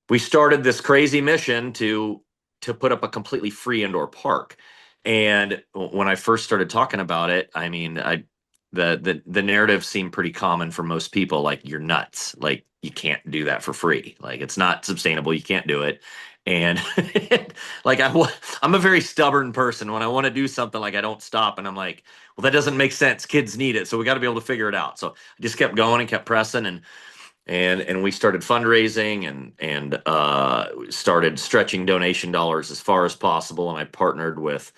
we started this crazy mission to put up a completely free indoor park. And when I first started talking about it, I mean, the narrative seemed pretty common for most people. Like, you're nuts. Like, you can't do that for free. Like, it's not sustainable. You can't do it. And like I'm a very stubborn person. When I want to do something, like, I don't stop. And I'm like, well, that doesn't make sense. Kids need it, so we got to be able to figure it out. So I just kept going and kept pressing, and we started fundraising and started stretching donation dollars as far as possible. And I partnered with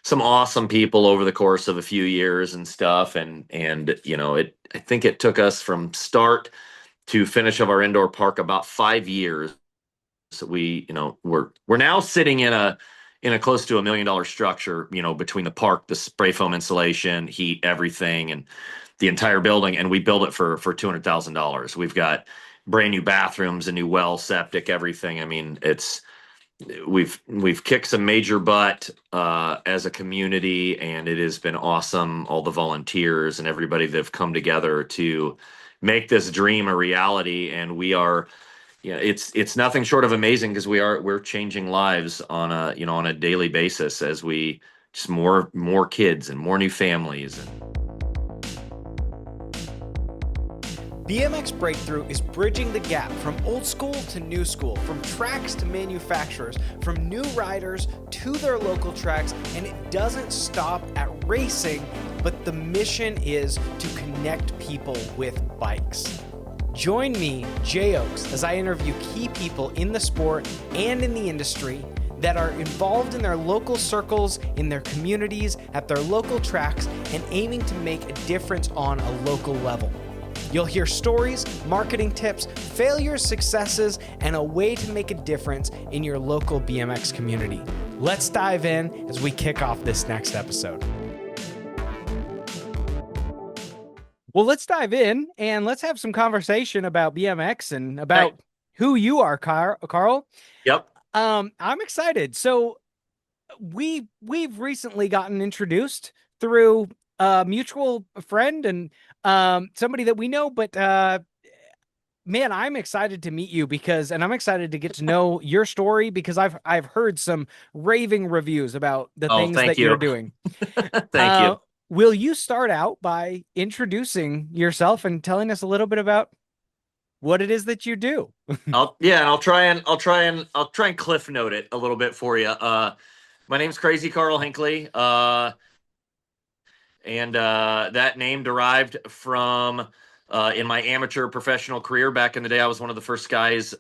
some awesome people over the course of a few years and stuff. And it I think it took us from start to finish of our indoor park about 5 years. So we're now sitting in a close to $1 million structure, between the park, the spray foam insulation, heat, everything, and the entire building. And we built it for $200,000. We've got brand new bathrooms, a new well, septic, everything. I mean, we've kicked some major butt as a community, and it has been awesome. All the volunteers and everybody that have come together to make this dream a reality. And we are, it's nothing short of amazing, because we're changing lives on a daily basis, as we just more kids and more new families. BMX Breakthrough is bridging the gap from old school to new school, from tracks to manufacturers, from new riders to their local tracks, and it doesn't stop at racing, but the mission is to connect people with bikes. Join me, Jay Oaks, as I interview key people in the sport and in the industry that are involved in their local circles, in their communities, at their local tracks, and aiming to make a difference on a local level. You'll hear stories, marketing tips, failures, successes, and a way to make a difference in your local BMX community. Let's dive in as we kick off this next episode. Well, let's dive in and let's have some conversation about BMX and about who you are, Karl. Yep. I'm excited. So we've recently gotten introduced through a mutual friend and somebody that we know, but man, I'm excited to meet you and I'm excited to get to know your story, because I've heard some raving reviews about the things that you're doing. Thank you. Will you start out by introducing yourself and telling us a little bit about what it is that you do? I'll try and cliff note it a little bit for you. My name's Crazy Karl Hinkley. And that name derived from in my amateur professional career back in the day. I was one of the first guys,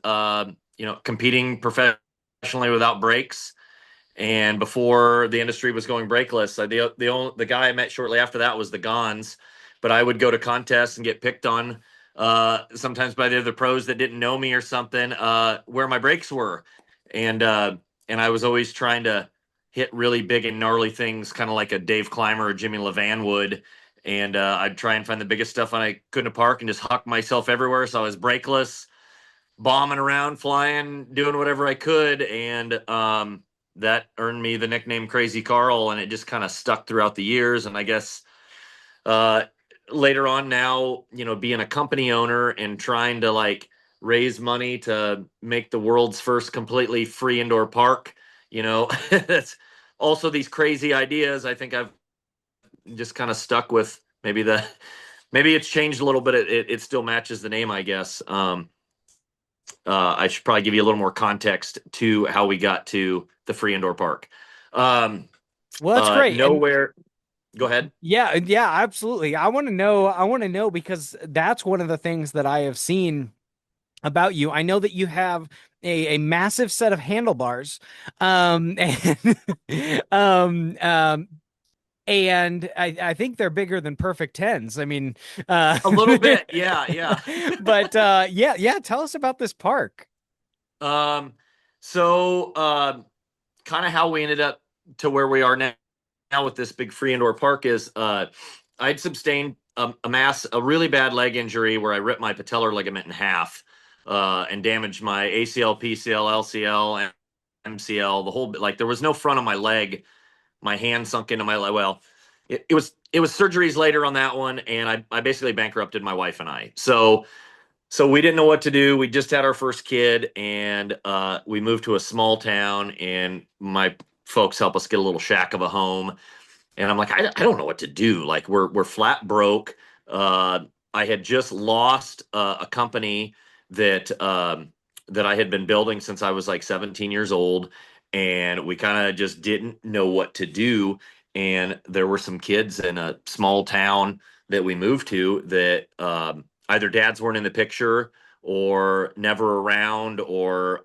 competing professionally without brakes. And before the industry was going brakeless, the guy I met shortly after that was the Gons. But I would go to contests and get picked on sometimes by the other pros that didn't know me or something, where my brakes were. And I was always trying to hit really big and gnarly things, kind of like a Dave Clymer or Jimmy Levan would. And I'd try and find the biggest stuff I could in a park and just huck myself everywhere. So I was brakeless, bombing around, flying, doing whatever I could. And that earned me the nickname Crazy Karl, and it just kind of stuck throughout the years. And I guess later on now, being a company owner and trying to raise money to make the world's first completely free indoor park, that's also these crazy ideas. I think I've just kind of stuck with maybe it's changed a little bit. It still matches the name, I guess. I should probably give you a little more context to how we got to the free indoor park. Well, that's great. NoWear. Go ahead. Yeah, absolutely. I want to know because that's one of the things that I have seen about you. I know that you have a massive set of handlebars, and I think they're bigger than Perfect Tens. I mean, a little bit, yeah. But yeah. Tell us about this park. So kind of how we ended up to where we are now with this big free indoor park is I'd sustained a really bad leg injury where I ripped my patellar ligament in half and damaged my ACL, PCL, LCL, and MCL, the whole, there was no front of my leg. My hand sunk into my leg. Well, it was surgeries later on that one, and I basically bankrupted my wife and I. So So we didn't know what to do. We just had our first kid, and we moved to a small town, and my folks help us get a little shack of a home. And I'm like, I don't know what to do. Like we're flat broke. Uh, I had just lost a company that I had been building since I was like 17 years old, and we kind of just didn't know what to do. And there were some kids in a small town that we moved to that either dads weren't in the picture or never around, or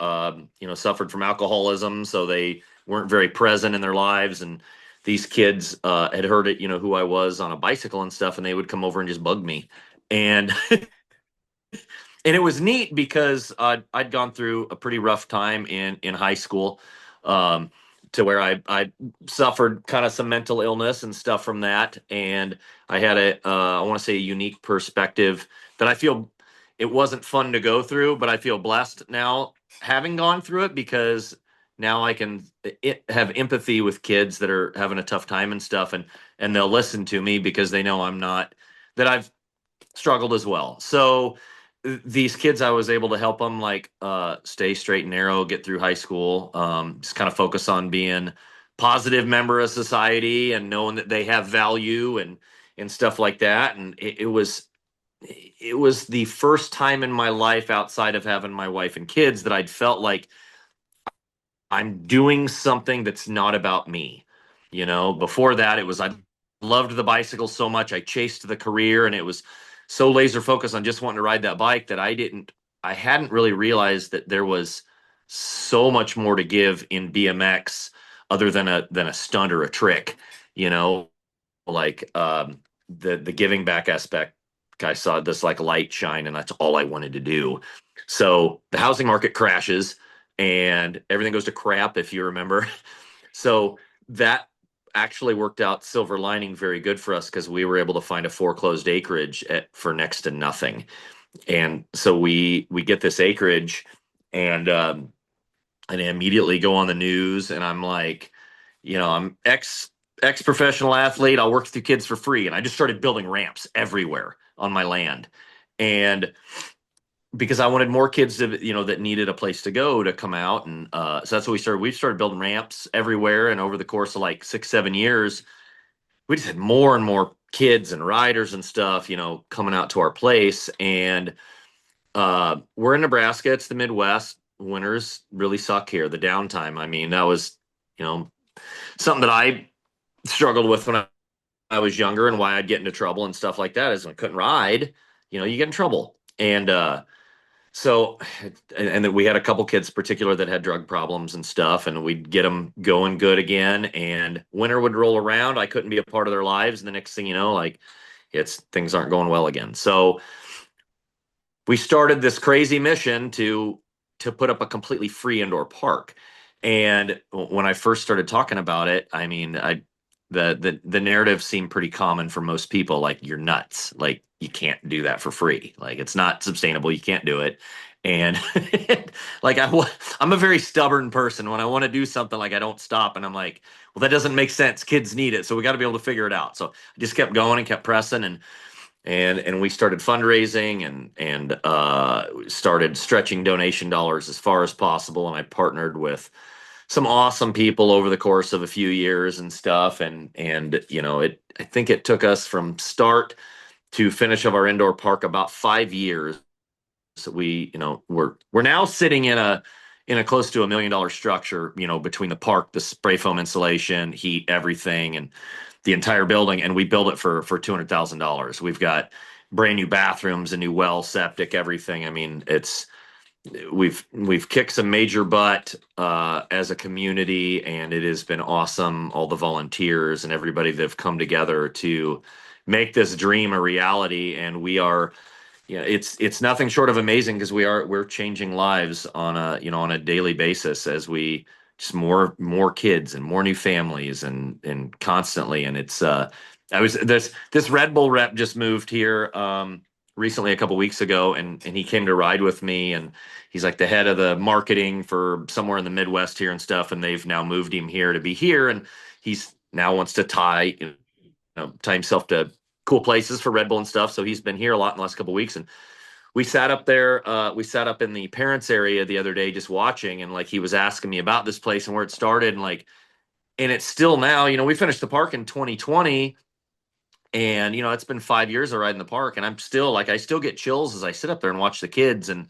suffered from alcoholism, so they weren't very present in their lives. And these kids had heard it, who I was on a bicycle and stuff, and they would come over and just bug me. And and it was neat because I'd gone through a pretty rough time in high school, um, to where I suffered kind of some mental illness and stuff from that, and I had I want to say a unique perspective that I feel it wasn't fun to go through, but I feel blessed now having gone through it, because now I can have empathy with kids that are having a tough time and stuff, and they'll listen to me because they know I'm not that I've struggled as well. So these kids, I was able to help them like stay straight and narrow, get through high school, just kind of focus on being positive member of society and knowing that they have value and stuff like that. And it was the first time in my life outside of having my wife and kids that I'd felt like I'm doing something that's not about me. Before that, it was I loved the bicycle so much. I chased the career, and it was so laser focused on just wanting to ride that bike that I hadn't really realized that there was so much more to give in BMX other than a stunt or a trick, you know, like the giving back aspect. I saw this like light shine, and that's all I wanted to do. So the housing market crashes and everything goes to crap, if you remember. So that actually worked out silver lining very good for us, because we were able to find a foreclosed acreage for next to nothing. And so we get this acreage, and and immediately go on the news, and I'm like, I'm ex professional athlete. I'll work with you kids for free. And I just started building ramps everywhere on my land. And because I wanted more kids to, that needed a place to go to come out. And so that's what we started. We started building ramps everywhere. And over the course of like 6, 7 years, we just had more and more kids and riders and stuff, coming out to our place. And we're in Nebraska. It's the Midwest. Winters really suck here. The downtime. I mean, that was, something that I struggled with when I was younger, and why I'd get into trouble and stuff like that is when I couldn't ride, you get in trouble. And so, and then we had a couple kids particular that had drug problems and stuff, and we'd get them going good again. And winter would roll around. I couldn't be a part of their lives. And the next thing you know, like things aren't going well again. So we started this crazy mission to put up a completely free indoor park. And when I first started talking about it, I mean, the narrative seemed pretty common for most people. Like, you're nuts. Like, you can't do that for free. Like, it's not sustainable. You can't do it. And like, I'm a very stubborn person. When I want to do something, like, I don't stop. And I'm like, well, that doesn't make sense. Kids need it. So we got to be able to figure it out. So I just kept going and kept pressing. And we started fundraising and started stretching donation dollars as far as possible. And I partnered with some awesome people over the course of a few years and stuff. And I think it took us from start to finish of our indoor park about 5 years. So we're now sitting in a close to $1 million structure, between the park, the spray foam insulation, heat, everything, and the entire building. And we built it for $200,000. We've got brand new bathrooms, a new well, septic, everything. I mean, we've kicked some major butt as a community, and it has been awesome. All the volunteers and everybody that have come together to make this dream a reality. And we are, it's nothing short of amazing, because we're changing lives on a daily basis, as we just more kids and more new families and constantly. And it's I was this Red Bull rep just moved here recently, a couple weeks ago, and he came to ride with me, and he's like the head of the marketing for somewhere in the Midwest here and stuff, and they've now moved him here to be here, and he's now wants to tie himself to cool places for Red Bull and stuff. So he's been here a lot in the last couple weeks, and we sat up there. We sat up in the parents area the other day just watching, and like he was asking me about this place and where it started, and like, and it's still now. We finished the park in 2020, and it's been 5 years of riding the park, and I'm still like, I still get chills as I sit up there and watch the kids, and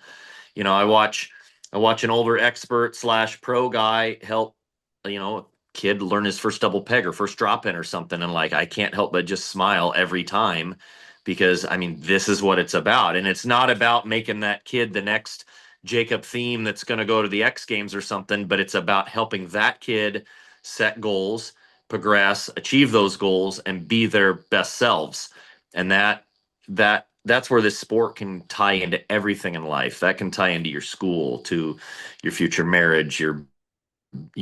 I watch an older expert slash pro guy help, a kid learn his first double peg or first drop in or something. And like, I can't help but just smile every time because I mean, this is what it's about. And it's not about making that kid the next Jacob Theme that's going to go to the X Games or something, but it's about helping that kid set goals, progress, achieve those goals, and be their best selves. And that's where this sport can tie into everything in life. That can tie into your school, to your future marriage, you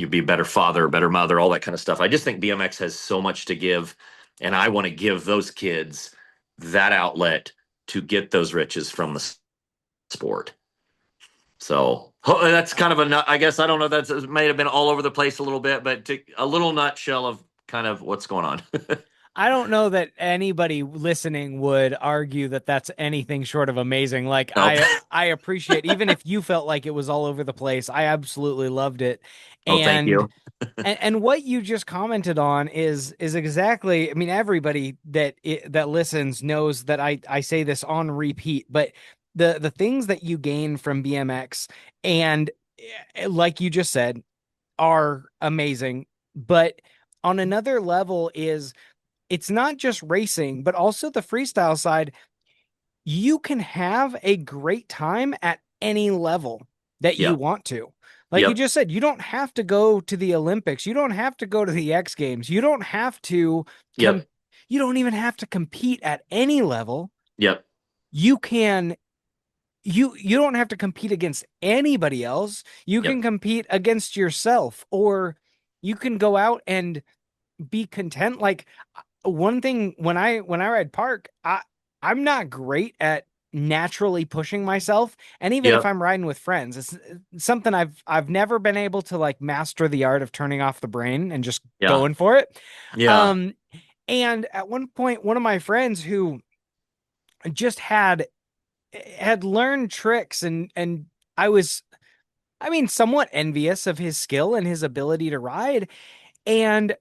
be a better father, a better mother, all that kind of stuff. I just think BMX has so much to give, and I want to give those kids that outlet to get those riches from the sport. So that's kind of I guess, I don't know, that's, it may have been all over the place a little bit, but a little nutshell of kind of what's going on. I don't know that anybody listening would argue that that's anything short of amazing. Like Nope. I appreciate, even if you felt like it was all over the place, I absolutely loved it. Oh, thank And you. and what you just commented on is exactly, I mean, everybody that listens knows that I say this on repeat, but the things that you gain from BMX, and like you just said, are amazing. But on another level is, it's not just racing, but also the freestyle side. You can have a great time at any level that you Yep. want to. Like you Yep. just said, you don't have to go to the Olympics. You don't have to go to the X Games. You don't have to com Yep. you don't even have to compete at any level. Yep. You can you don't have to compete against anybody else. You Yep. can compete against yourself, or you can go out and be content. Like one thing, when I ride park, I'm not great at naturally pushing myself, and even if Yep. I'm riding with friends, it's something I've never been able to like master the art of turning off the brain and just Yeah. going for it. Yeah. Um, and at one point, one of my friends who just had learned tricks, and I was, I mean, somewhat envious of his skill and his ability to ride. And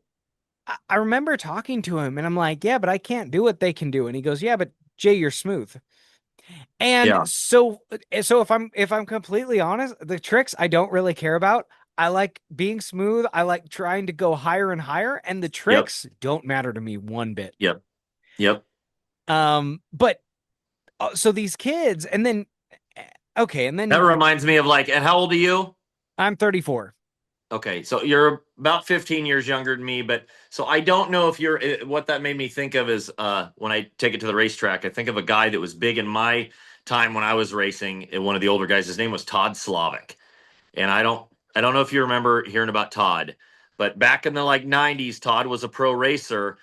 I remember talking to him, and I'm like, yeah, but I can't do what they can do. And he goes, yeah, but Jay, you're smooth. And Yeah. so if I'm completely honest, the tricks I don't really care about. I like being smooth. I like trying to go higher and higher, and the Yep. tricks don't matter to me one bit. Yep. Yep. But so these kids, and then okay, and That then reminds me of like, and how old are you? I'm 34. Okay, so you're about 15 years younger than me, but so I don't know if you're, what that made me think of is when I take it to the racetrack, I think of a guy that was big in my time when I was racing, one of the older guys. His name was Todd Slavic. And I don't know if you remember hearing about Todd, but back in the like 90s, Todd was a pro racer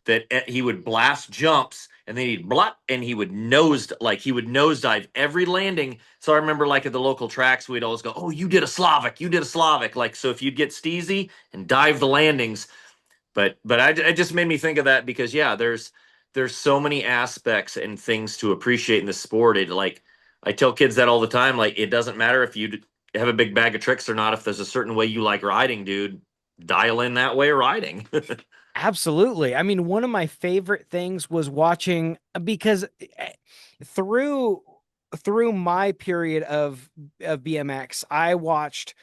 that he would blast jumps, and then he'd blot, and he would nosedive every landing. So I remember like at the local tracks, we'd always go, "Oh, you did a Slavic, you did a Slavic." Like, so if you'd get steezy and dive the landings, but it just made me think of that because yeah, there's so many aspects and things to appreciate in the sport. It like, I tell kids that all the time. Like, it doesn't matter if you have a big bag of tricks or not. If there's a certain way you like riding, dude, dial in that way of riding. Absolutely. I mean, one of my favorite things was watching, because through through my period of BMX, I watched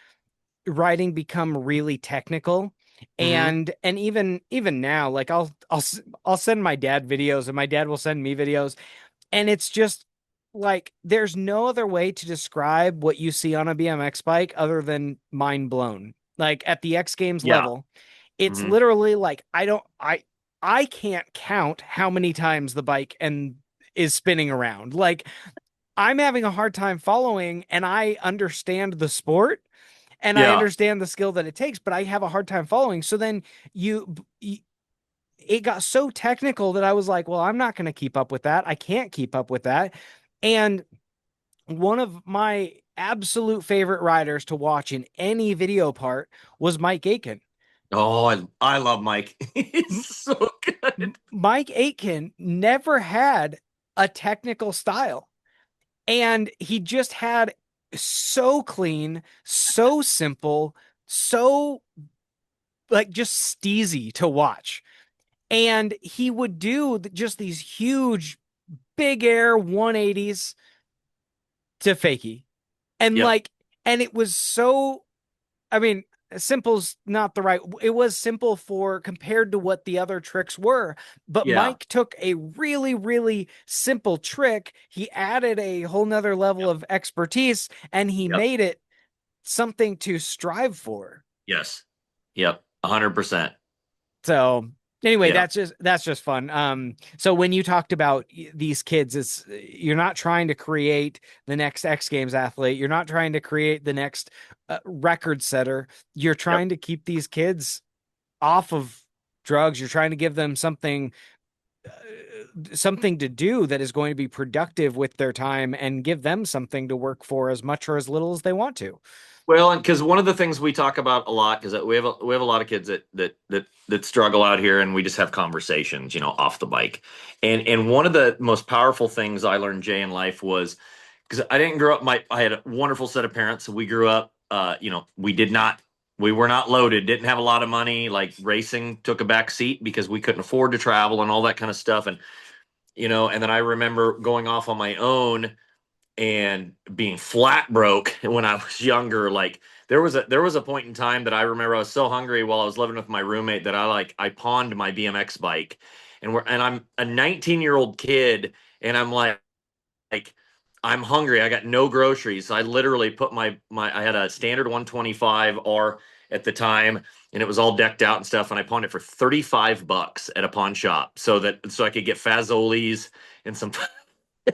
riding become really technical. Hmm. And even now, like I'll send my dad videos, and my dad will send me videos, and it's just like there's no other way to describe what you see on a BMX bike other than mind blown. Like at the X Games Yeah. level, it's Hmm. literally like I can't count how many times the bike and is spinning around. Like I'm having a hard time following, and I understand the sport and I Yeah. understand the skill that it takes, but I have a hard time following. So then you it got so technical that I was like, well, I'm not going to keep up with that. I can't keep up with that. And one of my absolute favorite riders to watch in any video part was Mike Aiken. Oh, I love Mike. He's so good. Mike Aitken never had a technical style. And he just had so clean, so simple, so like just steezy to watch. And he would do just these huge big air 180s to fakie. And Yep. like, and it was so, I mean, simple's not the right, it was simple for compared to what the other tricks were. But Yeah. Mike took a really, really simple trick. He added a whole nother level Yep. of expertise and he Yep. made it something to strive for. Yes. Yep. 100%. So anyway, Yeah. that's just fun. So when you talked about these kids, it's you're not trying to create the next X Games athlete. You're not trying to create the next record setter. You're Yep. trying to keep these kids off of drugs. You're trying to give them something to do that is going to be productive with their time and give them something to work for as much or as little as they want to. Well, and because one of the things we talk about a lot, because we have a lot of kids that struggle out here, and we just have conversations, off the bike. And one of the most powerful things I learned, Jay, in life was because I didn't grow up. I had a wonderful set of parents. So we grew up. We were not loaded, didn't have a lot of money. Like racing took a back seat because we couldn't afford to travel and all that kind of stuff. And then I remember going off on my own and being flat broke when I was younger. Like there was a point in time that I remember I was so hungry while I was living with my roommate that I pawned my BMX bike, and I'm a 19-year-old kid, and I'm like I'm hungry. I got no groceries. So I literally put my I had a standard 125 R at the time, and it was all decked out and stuff, and I pawned it for $35 at a pawn shop so I could get Fazoli's and some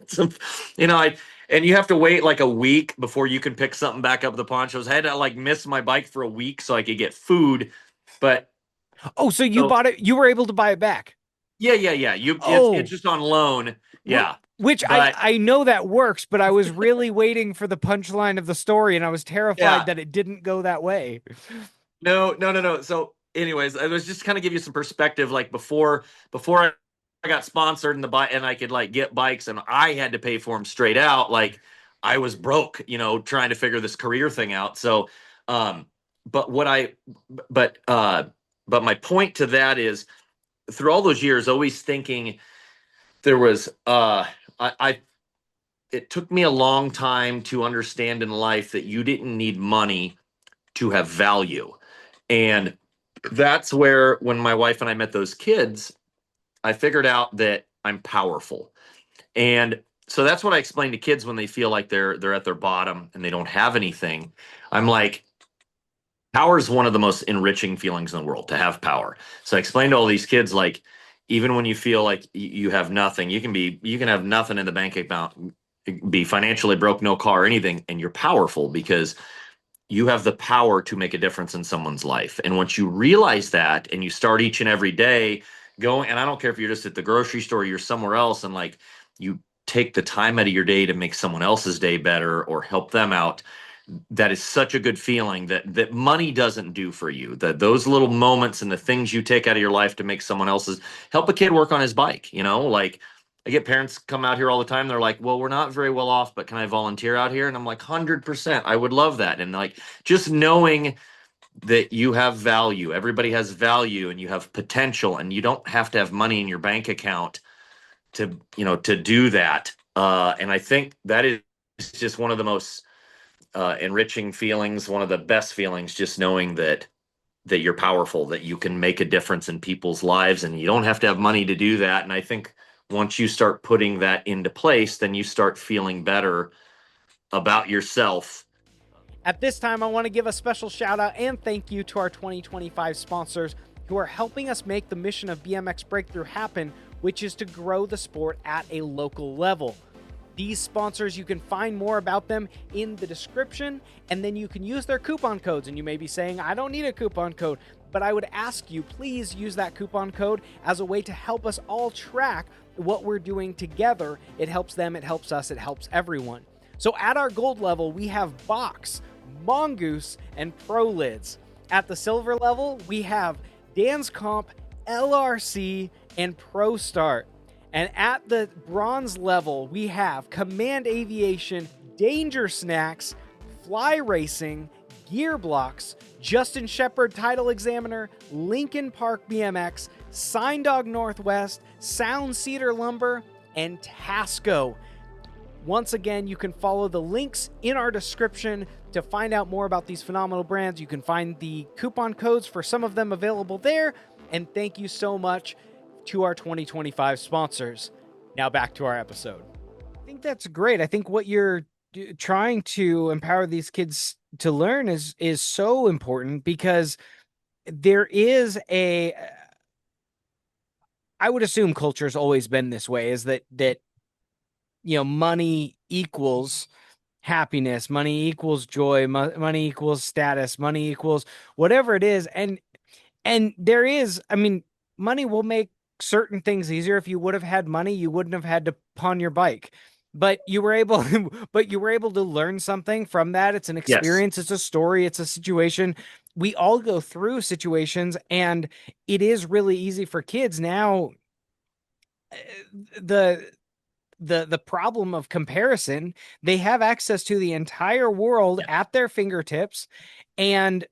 some I and you have to wait like a week before you can pick something back up at the pawn shows. I had to like miss my bike for a week so I could get food. But Oh, so you so bought it, you were able to buy it back. yeah, yeah, yeah. It's Oh, just on loan. Yeah. which I But I know that works, but I was really waiting for the punchline of the story, and I was terrified yeah, that it didn't go that way. no, no, no, no. So, anyways, I was just kind of give you some perspective. Like before I got sponsored and the bike and I could like get bikes and I had to pay for them straight out. Like I was broke, trying to figure this career thing out. So, um, but what I, but my point to that is through all those years, always thinking there was, I it took me a long time to understand in life that you didn't need money to have value. And that's where, when my wife and I met those kids, I figured out that I'm powerful. And so that's what I explain to kids when they feel like they're at their bottom and they don't have anything. I'm like, power is one of the most enriching feelings in the world to have power. So I explained to all these kids, like, even when you feel like you have nothing, you can have nothing in the bank account, be financially broke, no car, anything, and you're powerful because you have the power to make a difference in someone's life. And once you realize that and you start each and every day going, and I don't care if you're just at the grocery store, you're somewhere else, and like you take the time out of your day to make someone else's day better or help them out, that is such a good feeling that money doesn't do for you. That those little moments and the things you take out of your life to make someone else's, help a kid work on his bike, like I get parents come out here all the time. They're like, well, we're not very well off, but can I volunteer out here? And I'm like, 100%. I would love that. And like, just knowing that you have value, everybody has value and you have potential, and you don't have to have money in your bank account to do that. And I think that is just one of the most enriching feelings, one of the best feelings, just knowing that you're powerful, that you can make a difference in people's lives, and you don't have to have money to do that. And I think once you start putting that into place, then you start feeling better about yourself. At this time, I want to give a special shout out and thank you to our 2025 sponsors who are helping us make the mission of BMX Breakthrough happen, which is to grow the sport at a local level. These sponsors, you can find more about them in the description, and then you can use their coupon codes. And you may be saying, I don't need a coupon code, but I would ask you, please use that coupon code as a way to help us all track what we're doing together. It helps them, it helps us, it helps everyone. So at our gold level, we have Box, Mongoose, and Pro Lids. At the silver level, we have Dan's Comp, LRC, and Pro Start. And at the bronze level, we have Command Aviation, Danger Snacks, Fly Racing, Gear Blocks, Justin Shepard Title Examiner, Lincoln Park BMX, Sign Dog Northwest, Sound Cedar Lumber, and Tasco. Once again, you can follow the links in our description to find out more about these phenomenal brands. You can find the coupon codes for some of them available there. And thank you so much to our 2025 sponsors. Now back to our episode. I think that's great. I think what you're trying to empower these kids to learn is so important, because there is I would assume culture's always been this way, is that money equals happiness, money equals joy, money equals status, money equals whatever it is. And there is, I mean, money will make certain things easier. If you would have had money, you wouldn't have had to pawn your bike. But you were able but you were able to learn something from that. It's an Yes. experience, it's a story, it's a situation. We all go through situations, and it is really easy for kids now. The the problem of comparison, they have access to the entire world Yeah. at their fingertips, and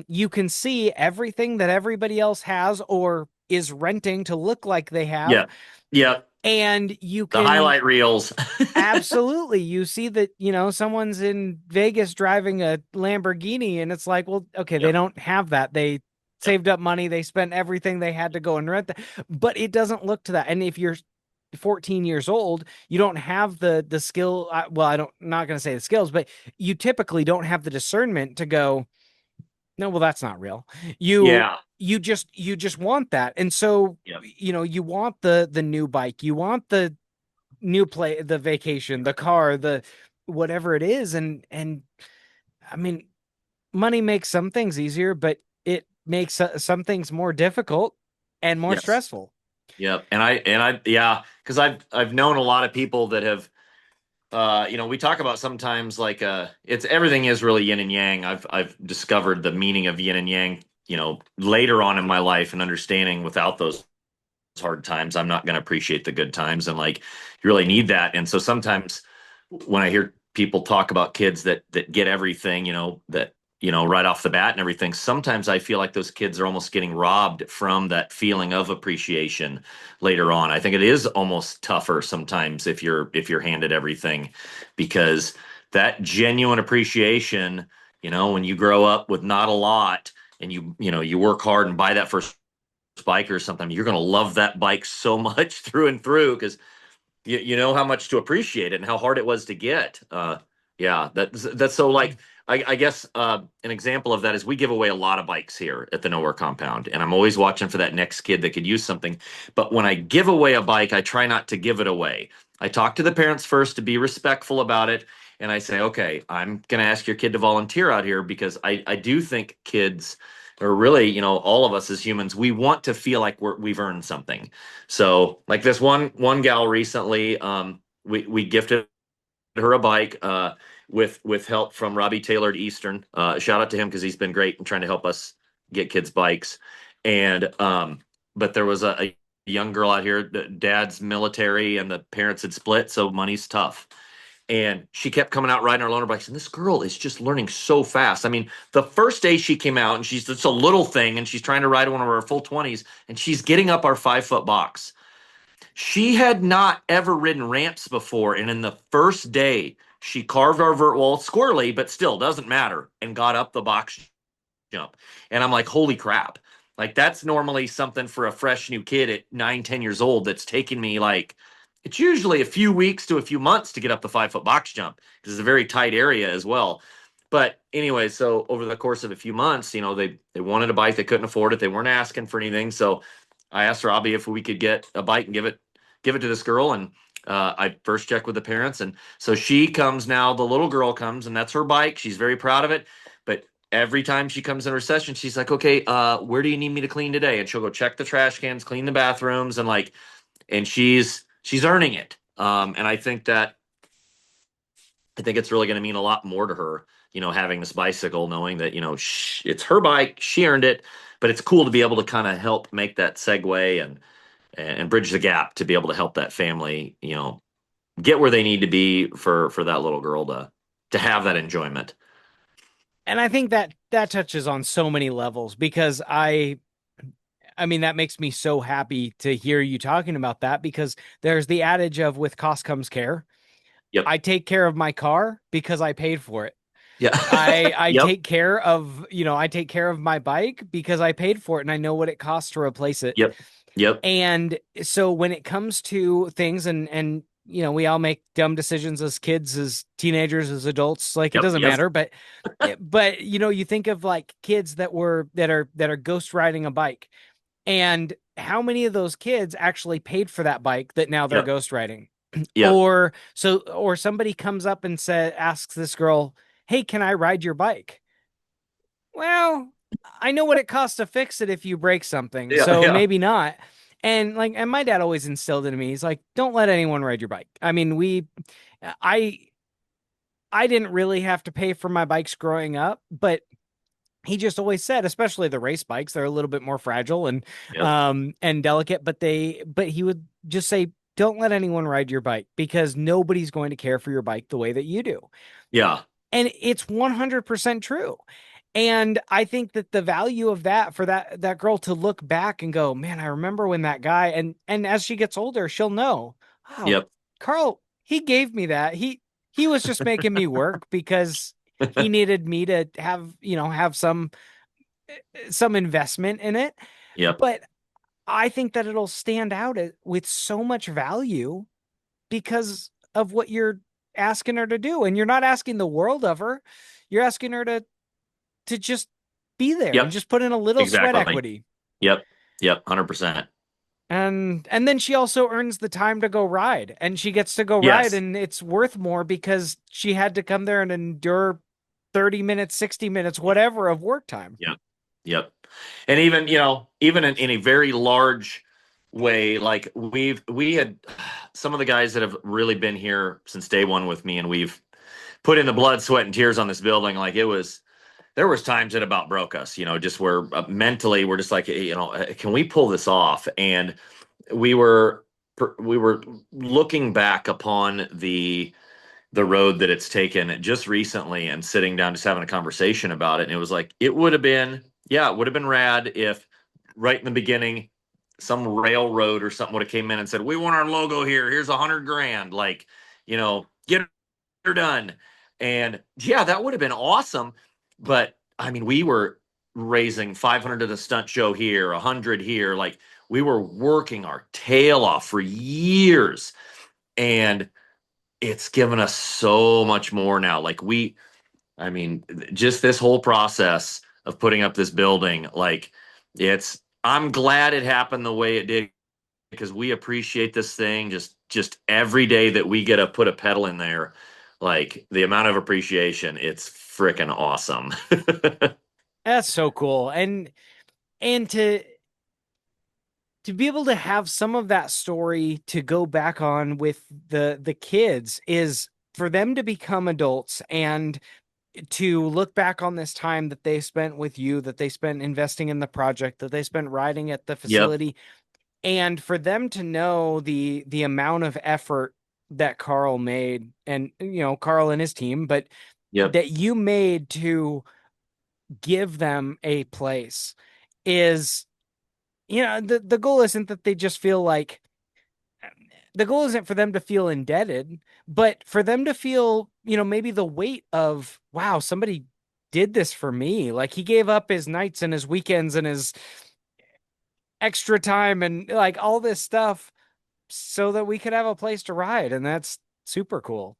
you can see everything that everybody else has or is renting to look like they have. Yeah. Yeah. And you The can highlight reels. absolutely, you see that, someone's in Vegas driving a Lamborghini, and it's like, well, okay, they Yep. don't have that. They Yep. saved up money, they spent everything they had to go and rent that. But it doesn't look to that. And if you're 14 years old, you don't have the skill. Well, not going to say the skills, but you typically don't have the discernment to go, no, well, that's not real. You Yeah. you just want that. And so, Yep. you want the new bike, you want the new the vacation, the car, the whatever it is. And I mean, money makes some things easier, but it makes some things more difficult and more Yes. stressful. Yep. Yeah, because I've known a lot of people that have we talk about sometimes like it's everything is really yin and yang. I've discovered the meaning of yin and yang, later on in my life, and understanding without those hard times, I'm not going to appreciate the good times. And like, you really need that. And so sometimes when I hear people talk about kids that get everything, that, right off the bat and everything, sometimes I feel like those kids are almost getting robbed from that feeling of appreciation later on. I think it is almost tougher sometimes if you're handed everything, because that genuine appreciation, when you grow up with not a lot, and you work hard and buy that first bike or something, you're going to love that bike so much through and through, because you know how much to appreciate it and how hard it was to get. Yeah, that's so like, I guess an example of that is we give away a lot of bikes here at the NoWear compound, and I'm always watching for that next kid that could use something. But when I give away a bike, I try not to give it away. I talk to the parents first to be respectful about it, and I say, okay, I'm going to ask your kid to volunteer out here, because I do think kids, or really, all of us as humans, we want to feel like we've earned something. So like this one gal recently, we gifted her a bike with help from Robbie Taylor at Eastern. Shout out to him, because he's been great in trying to help us get kids bikes. And but there was a young girl out here, dad's military and the parents had split, so money's tough. And she kept coming out riding our loaner bikes, and this girl is just learning so fast. I mean, the first day she came out, and she's just a little thing, and she's trying to ride one of her full 20s, and she's getting up our 5-foot box. She had not ever ridden ramps before, and in the first day, she carved our vert wall squirrely, but still doesn't matter, and got up the box jump. And I'm like, holy crap. Like, that's normally something for a fresh new kid at 9, 10 years old that's taking me like, it's usually a few weeks to a few months to get up the 5-foot box jump, because it's a very tight area as well. But anyway, so over the course of a few months, they wanted a bike, they couldn't afford it, they weren't asking for anything. So I asked Robbie if we could get a bike and give it to this girl. And I first checked with the parents, and so she comes now. The little girl comes, and that's her bike. She's very proud of it. But every time she comes in her session, she's like, "Okay, where do you need me to clean today?" And she'll go check the trash cans, clean the bathrooms, and she's earning it. And I think it's really going to mean a lot more to her, having this bicycle, knowing that, it's her bike, she earned it, but it's cool to be able to kind of help make that segue. And and bridge the gap to be able to help that family, get where they need to be for that little girl to have that enjoyment. And I think that that touches on so many levels because I mean, that makes me so happy to hear you talking about that because there's the adage of with cost comes care. Yep. I take care of my car because I paid for it. Yeah. I Yep. take care of, I take care of my bike because I paid for it and I know what it costs to replace it. Yep. Yep. And so when it comes to things and we all make dumb decisions as kids, as teenagers, as adults, like it Yep. doesn't Yep. matter, but you think of like kids that are ghost riding a bike and how many of those kids actually paid for that bike that now they're Yep. ghost riding? Yep. Or somebody comes up and asks this girl, "Hey, can I ride your bike?" Well, I know what it costs to fix it if you break something, Yeah. so Yeah. maybe not. And my dad always instilled into me, he's like, don't let anyone ride your bike. I mean, I I didn't really have to pay for my bikes growing up, but he just always said, especially the race bikes, they're a little bit more fragile Yep. and delicate, but he would just say, don't let anyone ride your bike because nobody's going to care for your bike the way that you do. Yeah. And it's 100% true. And I think that the value of that for that girl to look back and go, man, I remember when that guy, and as she gets older, she'll know, wow, Yep. Carl, he gave me that. He was just making me work because he needed me to have some investment in it. Yep. But I think that it'll stand out with so much value because of what you're asking her to do. And you're not asking the world of her. You're asking her to just be there and Yep. just put in a little sweat Exactly. equity. Yep. Yep. 100%. And then she also earns the time to go ride and she gets to go ride Yes. and it's worth more because she had to come there and endure 30 minutes, 60 minutes, whatever of work time. Yep. Yep. And even, even in a very large way, like we had some of the guys that have really been here since day one with me, and we've put in the blood, sweat, and tears on this building. Like there was times it about broke us, just where mentally we're just like, hey, can we pull this off? And we were, we were looking back upon the road that it's taken just recently and sitting down just having a conversation about it, and it was like it would have been, yeah, it would have been rad if right in the beginning some railroad or something would have came in and said, we want our logo here, here's 100 grand, like, get her done. And yeah, that would have been awesome. But I mean, we were raising 500 at a stunt show here, 100 here, like we were working our tail off for years. And it's given us so much more now. Like I mean, just this whole process of putting up this building, like I'm glad it happened the way it did because we appreciate this thing just every day that we get to put a pedal in there. Like the amount of appreciation, it's freaking awesome. That's so cool. And to be able to have some of that story to go back on with the kids is for them to become adults and to look back on this time that they spent with you, that they spent investing in the project, that they spent riding at the Yep. facility, and for them to know the amount of effort that Karl made and Karl and his team, but Yep. that you made to give them a place is the goal isn't that they just feel like the goal isn't for them to feel indebted, but for them to feel, maybe the weight of, wow, somebody did this for me. Like he gave up his nights and his weekends and his extra time and like all this stuff so that we could have a place to ride. And that's super cool.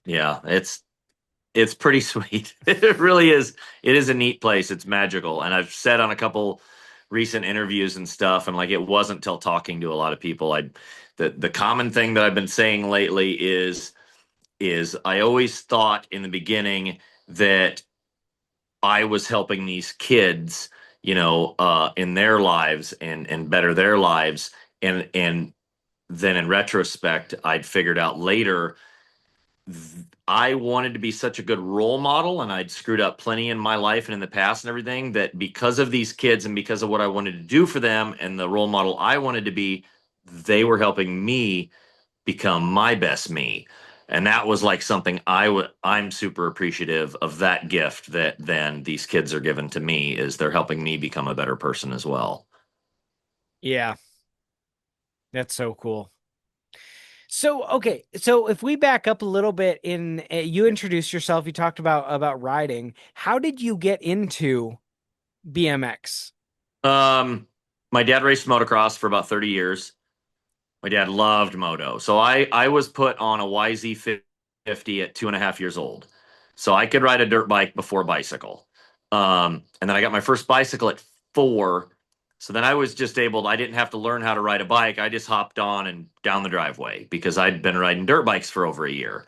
Yeah, it's pretty sweet. It really is. It is a neat place. It's magical. And I've said on a couple recent interviews and stuff, and like it wasn't till talking to a lot of people, the common thing that I've been saying lately is I always thought in the beginning that I was helping these kids, in their lives and better their lives. And then in retrospect, I'd figured out later I wanted to be such a good role model, and I'd screwed up plenty in my life and in the past and everything, that because of these kids and because of what I wanted to do for them and the role model I wanted to be, they were helping me become my best me. And that was like something I'm super appreciative of, that gift that then these kids are given to me, is they're helping me become a better person as well. Yeah, that's so cool. So, okay, so if we back up a little bit in you introduced yourself, you talked about riding. How did you get into BMX? Um, my dad raced motocross for about 30 years. My dad loved moto. So I was put on a YZ50 at 2.5 years old. So I could ride a dirt bike before bicycle. And then I got my first bicycle at 4. So then I was just I didn't have to learn how to ride a bike. I just hopped on and down the driveway because I'd been riding dirt bikes for over a year.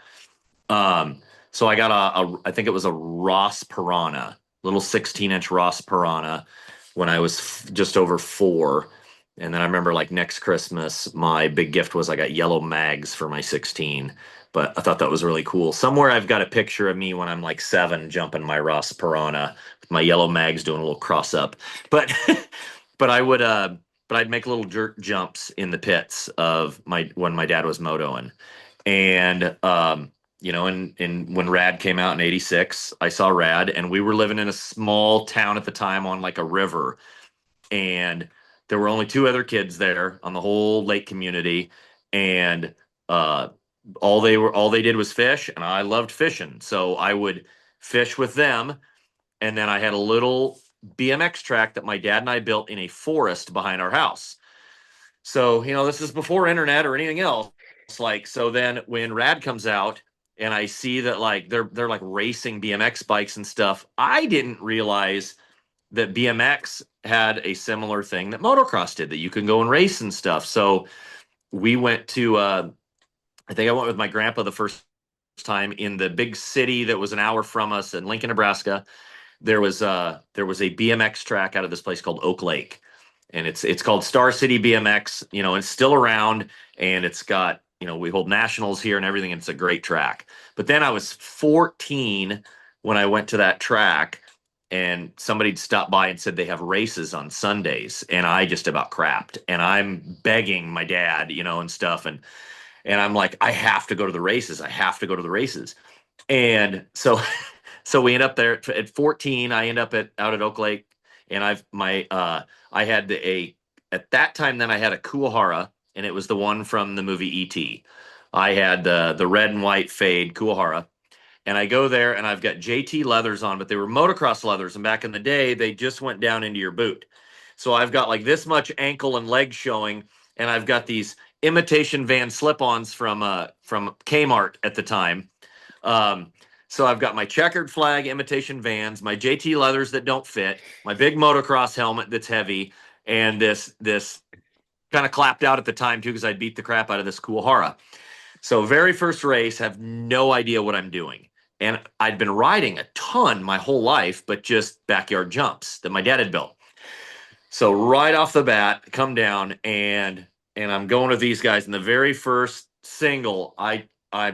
Um, so I got I think it was a Ross Piranha, little 16-inch Ross Piranha when I was just over 4. And then I remember like next Christmas, my big gift was I got yellow mags for my 16. But I thought that was really cool. Somewhere I've got a picture of me when I'm like 7 jumping my Ross Piranha with my yellow mags doing a little cross up. But but I would but I'd make little dirt jumps in the pits of my when my dad was motoing. And and when Rad came out in 86, I saw Rad, and we were living in a small town at the time on like a river, and there were only 2 other kids there on the whole lake community, and uh all they did was fish, and I loved fishing. So I would fish with them, and then I had a little BMX track that my dad and I built in a forest behind our house. So, this is before internet or anything else. Like, so then when Rad comes out and I see that like they're like racing BMX bikes and stuff, I didn't realize that BMX had a similar thing that motocross did, that you can go and race and stuff. So we went to I think I went with my grandpa the first time in the big city that was an hour from us in Lincoln, Nebraska. There was a BMX track out of this place called Oak Lake, and it's called Star City BMX. It's still around, and it's got we hold nationals here and everything. And it's a great track. But then I was 14 when I went to that track, and somebody stopped by and said they have races on Sundays, and I just about crapped. And I'm begging my dad, and stuff, and I'm like, I have to go to the races. I have to go to the races. And so so we end up there at 14. I end up out at Oak Lake, and I had at that time then I had a Kuwahara, and it was the one from the movie E.T. I had the red and white fade Kuwahara, and I go there and I've got JT leathers on, but they were motocross leathers, and back in the day they just went down into your boot. So I've got like this much ankle and leg showing, and I've got these imitation Van slip-ons from Kmart at the time. Um, so I've got my checkered flag imitation Vans, my JT leathers that don't fit, my big motocross helmet that's heavy, and this kind of clapped out at the time too because I beat the crap out of this Kuwahara. So very first race, have no idea what I'm doing. And I'd been riding a ton my whole life, but just backyard jumps that my dad had built. So right off the bat, come down, and I'm going with these guys. In the very first single, I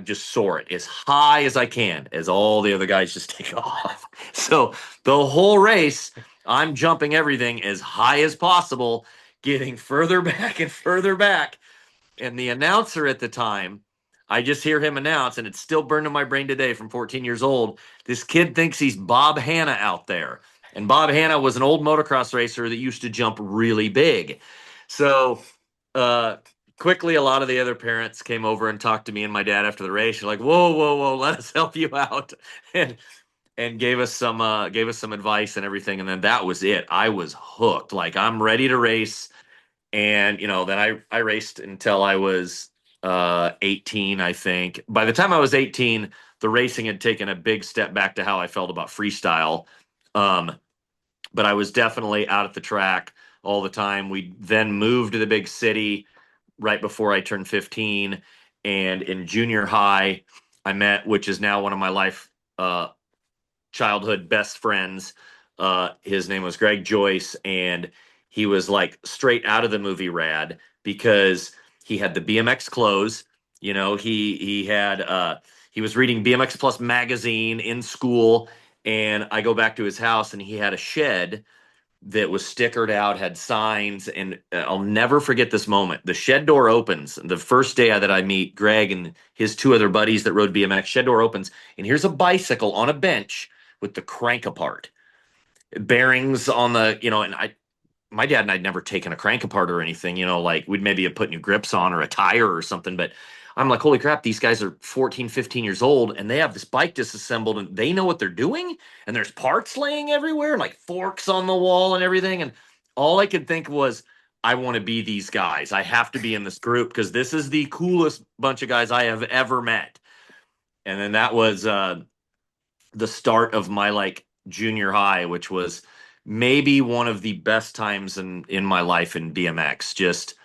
just soar it as high as I can, as all the other guys just take off. So the whole race, I'm jumping everything as high as possible, getting further back and further back. And the announcer at the time, I just hear him announce, and it's still burned in my brain today from 14 years old. This kid thinks he's Bob Hanna out there. And Bob Hanna was an old motocross racer that used to jump really big. So uh, quickly, a lot of the other parents came over and talked to me and my dad after the race. They're like, "Whoa, whoa, whoa! Let us help you out," and gave us some advice and everything. And then that was it. I was hooked. Like, I'm ready to race. And then I raced until I was 18, I think. By the time I was 18, the racing had taken a big step back to how I felt about freestyle. Um, but I was definitely out at the track all the time. We then moved to the big city right before I turned 15. And in junior high, I met, which is now one of my life childhood best friends. His name was Greg Joyce, and he was like straight out of the movie Rad, because he had the BMX clothes. He he was reading BMX Plus magazine in school, and I go back to his house, and he had a shed that was stickered out, had signs, and I'll never forget this moment. The shed door opens the first day that I meet Greg and his two other buddies that rode BMX. Shed door opens, and here's a bicycle on a bench with the crank apart, bearings on the, and my dad and I'd never taken a crank apart or anything, like we'd maybe have put new grips on or a tire or something. But I'm like, holy crap, these guys are 14, 15 years old and they have this bike disassembled and they know what they're doing. And there's parts laying everywhere, like forks on the wall and everything. And all I could think was, I want to be these guys. I have to be in this group because this is the coolest bunch of guys I have ever met. And then that was the start of my like junior high, which was maybe one of the best times in my life in BMX. Just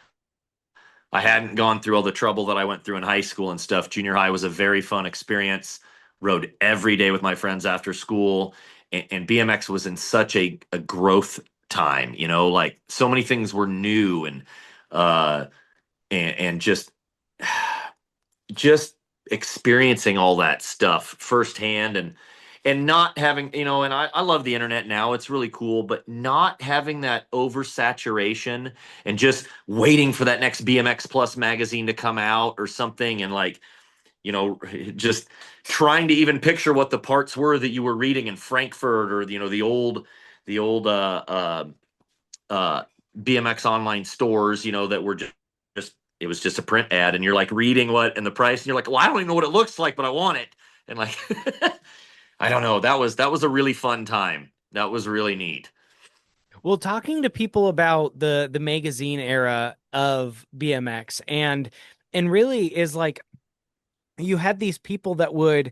I hadn't gone through all the trouble that I went through in high school and stuff. Junior high was a very fun experience. Rode every day with my friends after school, and BMX was in such a growth time. Like so many things were new uh, and just experiencing all that stuff firsthand and not having, and I love the internet now. It's really cool, but not having that oversaturation and just waiting for that next BMX Plus magazine to come out or something. And like, just trying to even picture what the parts were that you were reading in Frankfurt or, the old BMX online stores, that were just, it was just a print ad and you're like reading what and the price and you're like, well, I don't even know what it looks like, but I want it. And like, I don't know. That was a really fun time. That was really neat. Well, talking to people about the magazine era of BMX and really is like you had these people that would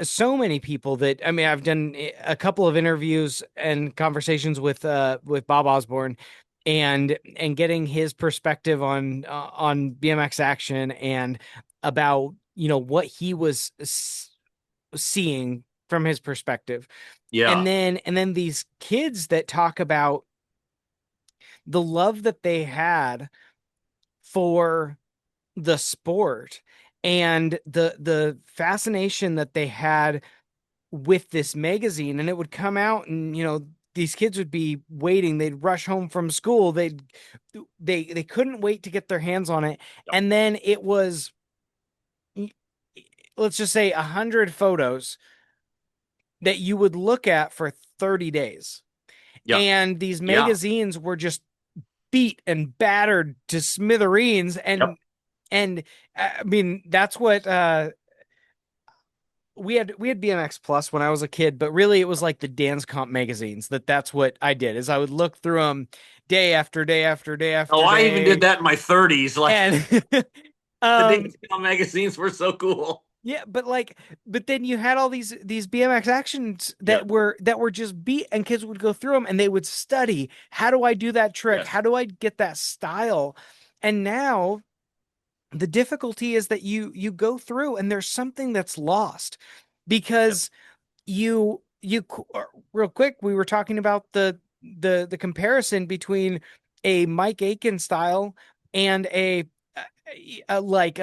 so many people that I mean I've done a couple of interviews and conversations with Bob Osborne and getting his perspective on BMX action and about what he was seeing from his perspective. Yeah. And then these kids that talk about the love that they had for the sport and the fascination that they had with this magazine. And it would come out and these kids would be waiting, they'd rush home from school, they couldn't wait to get their hands on it. Yep. And then it was, let's just say, 100 photos that you would look at for 30 days. Yep. And these Yeah. magazines were just beat and battered to smithereens. Yep. And I mean, that's what we had BMX Plus when I was a kid, but really it was like the dance comp magazines. That's what I did, is I would look through them day after day after day after Oh, I day. even did that in my 30s. Like And the Dance magazines were so cool. yeah, but then you had all these BMX actions Yeah. that were just beat, and kids would go through them and they would study, how do I do that trick? Yes. How do I get that style? And now the difficulty is that you go through and there's something that's lost because you real quick, we were talking about the comparison between a Mike Aiken style and like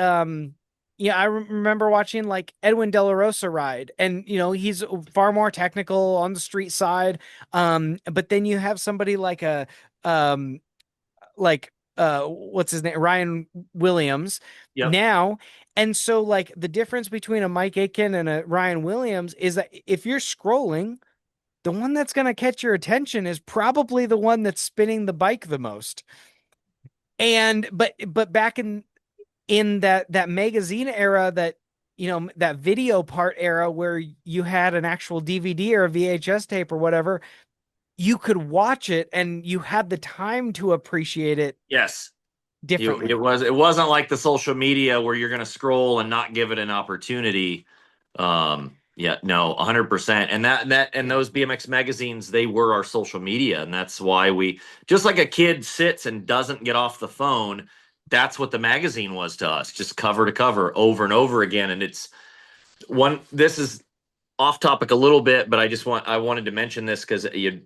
yeah, I remember watching like Edwin De La Rosa ride, and he's far more technical on the street side. But then you have somebody like what's his name, Ryan Williams Yep. now. And so like the difference between a Mike Aiken and a Ryan Williams is that if you're scrolling, the one that's going to catch your attention is probably the one that's spinning the bike the most. And but back in that magazine era, that that video part era where you had an actual DVD or a VHS tape or whatever, you could watch it and you had the time to appreciate it Yes. differently. It wasn't like the social media where you're going to scroll and not give it an opportunity. Yeah, no, 100%. And those BMX magazines, they were our social media, and that's why we, just like a kid sits and doesn't get off the phone, that's what the magazine was to us, just cover to cover over and over again. And this is off topic a little bit, but I wanted to mention this because you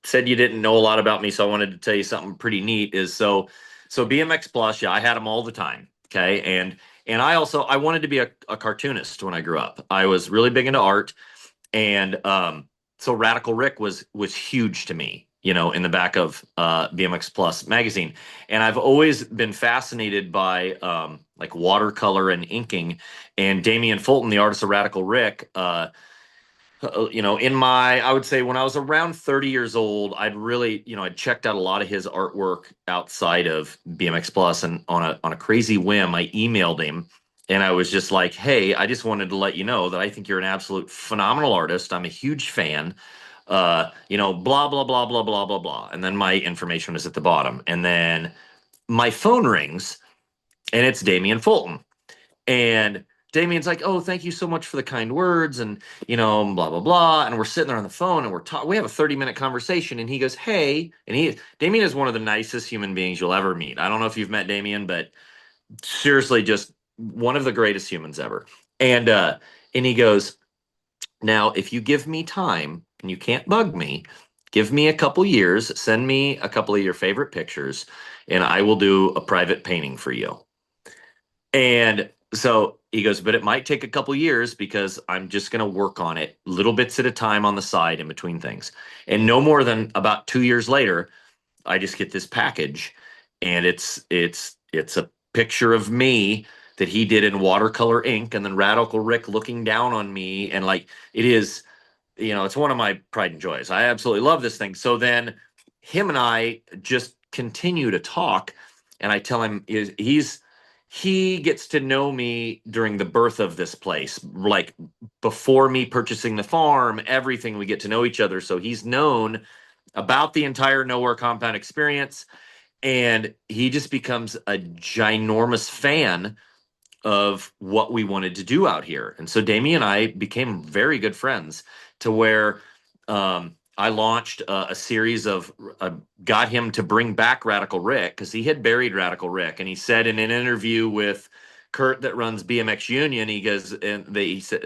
said you didn't know a lot about me, so I wanted to tell you something pretty neat. So BMX Plus, yeah, I had them all the time. Okay, And I wanted to be a cartoonist when I grew up. I was really big into art, and so Radical Rick was huge to me, in the back of BMX Plus magazine. And I've always been fascinated by like watercolor and inking. And Damian Fulton, the artist of Radical Rick, I would say when I was around 30 years old, I'd really, I'd checked out a lot of his artwork outside of BMX Plus, and on a crazy whim, I emailed him and I was just like, "Hey, I just wanted to let you know that I think you're an absolute phenomenal artist. I'm a huge fan. Blah blah blah blah blah blah blah." And then my information was at the bottom, and then my phone rings, and it's Damian Fulton. And Damien's like, "Oh, thank you so much for the kind words," and blah blah blah. And we're sitting there on the phone, and we're talking. We have a 30-minute conversation, and he goes, "Hey," and Damien is one of the nicest human beings you'll ever meet. I don't know if you've met Damien, but seriously, just one of the greatest humans ever. And he goes, "Now, if you give me time, and you can't bug me, give me a couple years, send me a couple of your favorite pictures, and I will do a private painting for you." And so he goes, "But it might take a couple years because I'm just going to work on it little bits at a time on the side in between things." And no more than about 2 years later, I just get this package, and it's a picture of me that he did in watercolor ink, and then Radical Rick looking down on me, and like it is, it's one of my pride and joys. I absolutely love this thing. So then him and I just continue to talk, and I tell him he gets to know me during the birth of this place, like before me purchasing the farm, everything. We get to know each other. So he's known about the entire NoWear compound experience, and he just becomes a ginormous fan of what we wanted to do out here. And so Damien and I became very good friends to where I launched a series of, got him to bring back Radical Rick because he had buried Radical Rick. And he said in an interview with Kurt that runs BMX Union, he goes, and he said,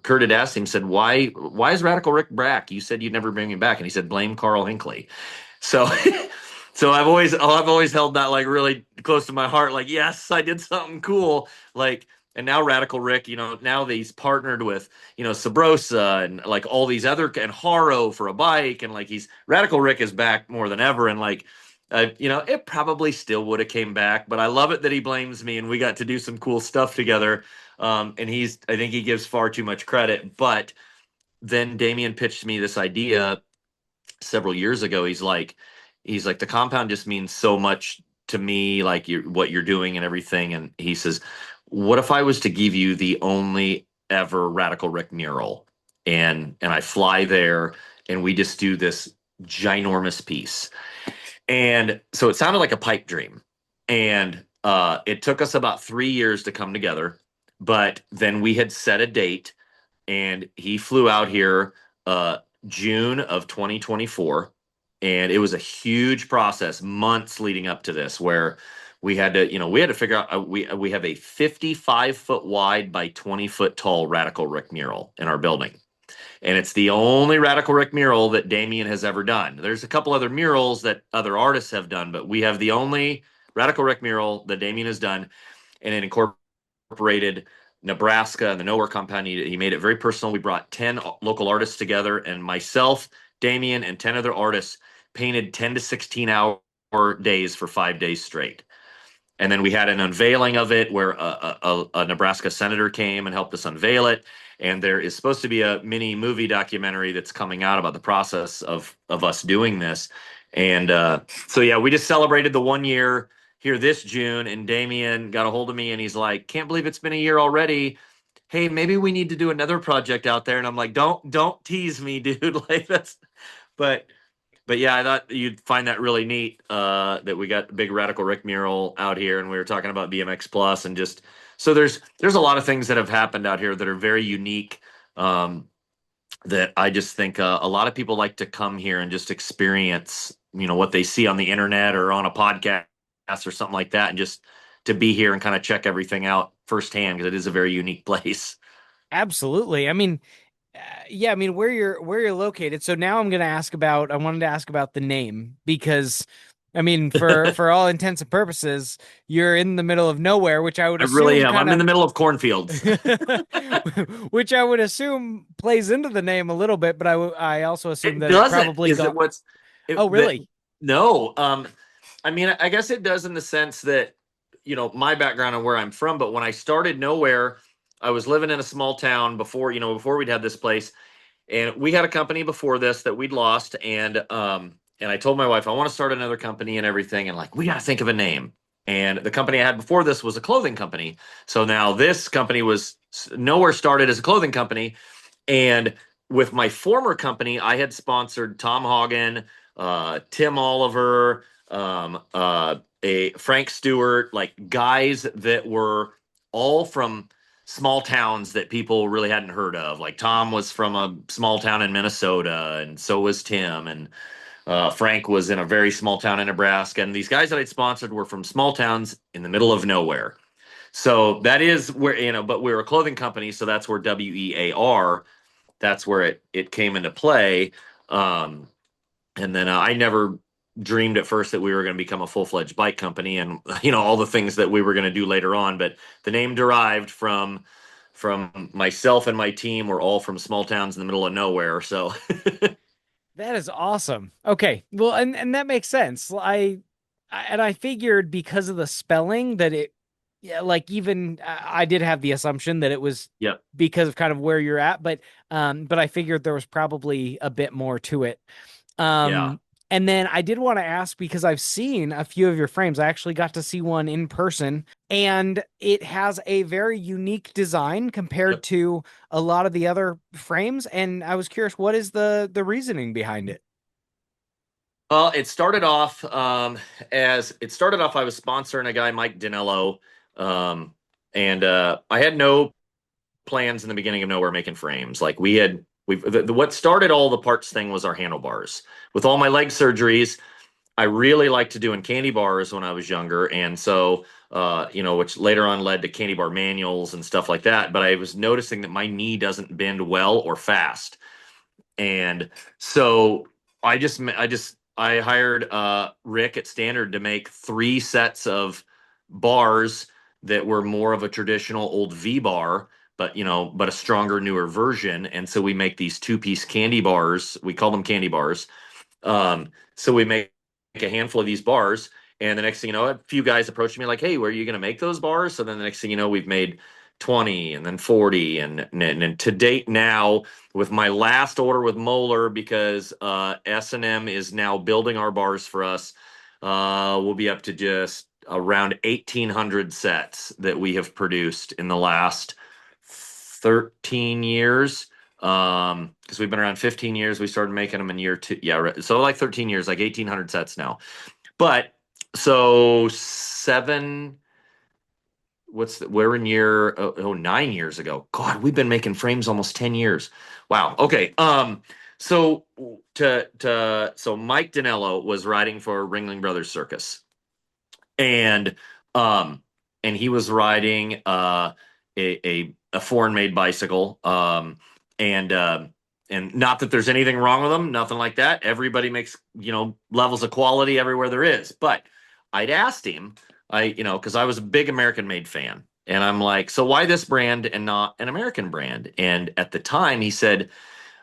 Kurt had asked him, said, why is Radical Rick back? You said you'd never bring him back. And he said, blame Karl Hinkley. So so I've always held that like really close to my heart. Like, yes, I did something cool. Like, and now Radical Rick, now that he's partnered with, Sabrosa and like all these other, and Haro for a bike, and like Radical Rick is back more than ever. And like, it probably still would have came back, but I love it that he blames me, and we got to do some cool stuff together. And I think he gives far too much credit. But then Damien pitched me this idea several years ago. He's like, the compound just means so much to me, like what you're doing and everything. And he says, what if I was to give you the only ever Radical Rick mural, and I fly there and we just do this ginormous piece. And so it sounded like a pipe dream. And it took us about 3 years to come together, but then we had set a date, and he flew out here June of 2024. And it was a huge process, months leading up to this, where we had to figure out, we have a 55-foot wide by 20-foot tall Radical Rick mural in our building. And it's the only Radical Rick mural that Damien has ever done. There's a couple other murals that other artists have done, but we have the only Radical Rick mural that Damien has done. And it incorporated Nebraska and the NoWear compound. He made it very personal. We brought 10 local artists together, and myself, Damien, and 10 other artists painted 10 to 16 hour days for 5 days straight. And then we had an unveiling of it where a Nebraska senator came and helped us unveil it. And there is supposed to be a mini movie documentary that's coming out about the process of us doing this. And so, yeah, we just celebrated the 1 year here this June, and Damien got a hold of me and he's like, can't believe it's been a year already. Hey, maybe we need to do another project out there. And I'm like, don't tease me, dude. Like but yeah, I thought you'd find that really neat, that we got the big Radical Rick mural out here, and we were talking about BMX Plus, and just so there's a lot of things that have happened out here that are very unique, that I just think a lot of people like to come here and just experience, what they see on the internet or on a podcast or something like that, and just to be here and kind of check everything out firsthand, because it is a very unique place. Absolutely. I mean, yeah, I mean where you're located. So now I wanted to ask about the name because I mean, for all intents and purposes, you're in the middle of nowhere, which I would I really assume am. kind I'm in of the middle of cornfields. which I would assume plays into the name a little bit, but I also assume It that it doesn't. probably Is it got. what's Oh, that? really? No. I mean, I guess it does in the sense that, my background and where I'm from. But when I started nowhere, I was living in a small town before, before we'd had this place, and we had a company before this that we'd lost, and I told my wife I want to start another company and everything, and like we got to think of a name. And the company I had before this was a clothing company, so now this company was nowhere started as a clothing company, and with my former company, I had sponsored Tom Hagen, Tim Oliver, a Frank Stewart, like guys that were all from small towns that people really hadn't heard of. Like Tom was from a small town in Minnesota, and so was Tim, and Frank was in a very small town in Nebraska. And these guys that I'd sponsored were from small towns in the middle of nowhere. So that is where, but we're a clothing company, so that's where WEAR, that's where it came into play. Um, and then I never dreamed at first that we were going to become a full-fledged bike company, and all the things that we were going to do later on. But the name derived from myself and my team. We're all from small towns in the middle of nowhere. So That is awesome. Okay. Well, and that makes sense. I figured because of the spelling that it yeah, like even I did have the assumption that it was yep, because of kind of where you're at, but I figured there was probably a bit more to it. yeah, Um, and then I did want to ask because I've seen a few of your frames. I actually got to see one in person, and it has a very unique design compared yep. to a lot of the other frames. And I was curious, what is the reasoning behind it? Well, it started off. I was sponsoring a guy, Mike Dinello, um, and I had no plans in the beginning of nowhere making frames. Like what started all the parts thing was our handlebars. With all my leg surgeries, I really liked to doing candy bars when I was younger, and so which later on led to candy bar manuals and stuff like that. But I was noticing that my knee doesn't bend well or fast, and so I hired Rick at Standard to make 3 sets of bars that were more of a traditional old V bar, but a stronger, newer version. And so we make these 2-piece candy bars. We call them candy bars. So we make a handful of these bars, and the next thing you know, a few guys approached me like, "Hey, where are you going to make those bars?" So then the next thing you know, we've made 20 and then 40, and to date now, with my last order with Moeller, because S&M is now building our bars for us, we'll be up to just around 1,800 sets that we have produced in the last 13 years. Because we've been around 15 years. We started making them in year 2. Yeah, right. So like 13 years, like 1,800 sets now. But so we're in year 9 years ago. God, we've been making frames almost 10 years. Wow. Okay. So so Mike Dinello was riding for Ringling Brothers Circus, and um and he was riding a foreign made bicycle, and not that there's anything wrong with them, nothing like that. Everybody makes, levels of quality everywhere there is. But I'd asked him, because I was a big American made fan, and I'm like, so why this brand and not an American brand? And at the time he said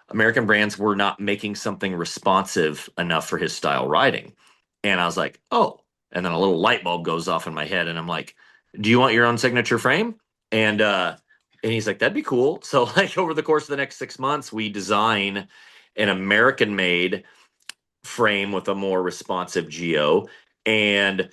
American brands were not making something responsive enough for his style riding. And I was like, oh. And then a little light bulb goes off in my head, and I'm like, do you want your own signature frame? And he's like, that'd be cool. So like over the course of the next 6 months, we design an American made frame with a more responsive geo. And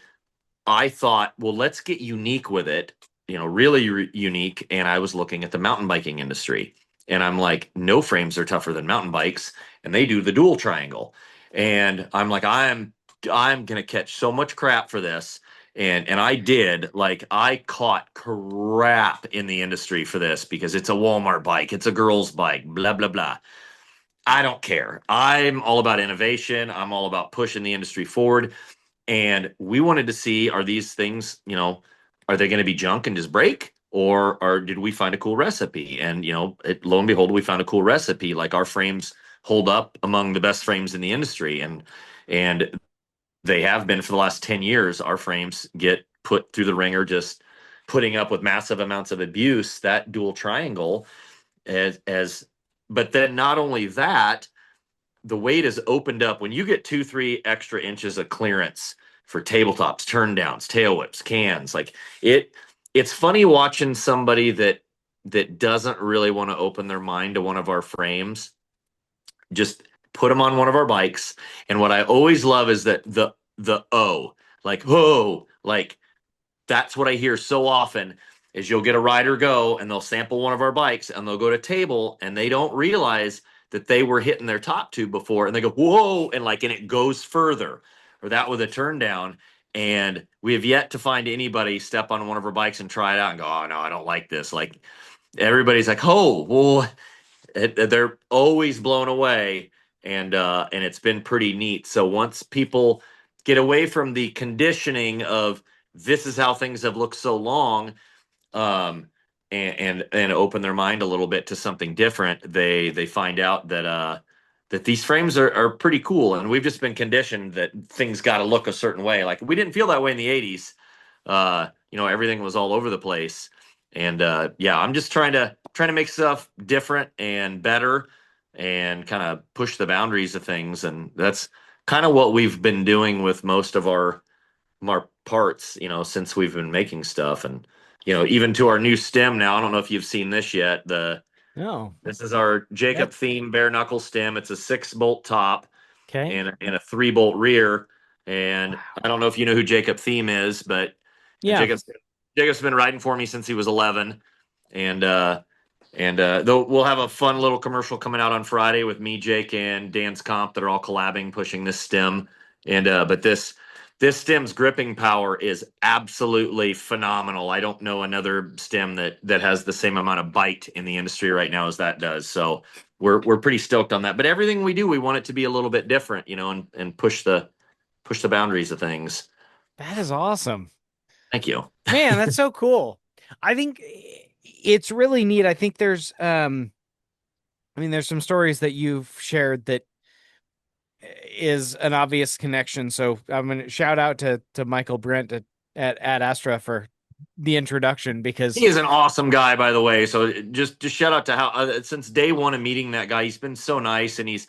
I thought, well, let's get unique with it, really unique. And I was looking at the mountain biking industry, and I'm like, no frames are tougher than mountain bikes, and they do the dual triangle. And I'm like, I'm gonna catch so much crap for this. And I did. Like, I caught crap in the industry for this because it's a Walmart bike, it's a girl's bike, blah blah blah. I don't care. I'm all about innovation. I'm all about pushing the industry forward. And we wanted to see, are these things, are they going to be junk and just break? Or did we find a cool recipe? And, lo and behold, we found a cool recipe. Like, our frames hold up among the best frames in the industry. And they have been for the last 10 years. Our frames get put through the ringer, just putting up with massive amounts of abuse. That dual triangle as but then not only that, the weight is opened up when you get 2-3 extra inches of clearance for tabletops, turn downs, tail whips, cans. Like it's funny watching somebody that doesn't really want to open their mind to one of our frames, just put them on one of our bikes. And what I always love is that the like oh, like that's what I hear so often is you'll get a rider go and they'll sample one of our bikes and they'll go to table and they don't realize that they were hitting their top tube before and they go, whoa, and it goes further. Or that with a turn down. And we have yet to find anybody step on one of our bikes and try it out and go, oh no, I don't like this. Like everybody's like, oh, well, they're always blown away. And it's been pretty neat. So once people get away from the conditioning of this is how things have looked so long, um, and open their mind a little bit to something different, they find out that these frames are pretty cool, and we've just been conditioned that things got to look a certain way. Like we didn't feel that way in the '80s. Everything was all over the place, and yeah, I'm just trying to make stuff different and better, and kind of push the boundaries of things, and that's kind of what we've been doing with most of our parts, since we've been making stuff. And even to our new stem now, I don't know if you've seen this yet. No. This is our Jacob That, theme bare knuckle stem. It's a 6-bolt top okay. and a 3-bolt rear. And Wow. I don't know if you know who Jacob Theme is, but Yeah. Jacob's been riding for me since he was 11. And though we'll have a fun little commercial coming out on Friday with me, Jake, and Dan's Comp that are all collabing pushing this stem. And but this stem's gripping power is absolutely phenomenal. I don't know another stem that has the same amount of bite in the industry right now as that does. So we're pretty stoked on that. But everything we do, we want it to be a little bit different, and push the boundaries of things. That is awesome. Thank you. Man, that's so cool. I think it's really neat. I think there's some stories that you've shared that is an obvious connection. So I'm going to shout out to Michael Brent at Astra for the introduction because He is an awesome guy, by the way. So just shout out to how since day one of meeting that guy, he's been so nice, and he's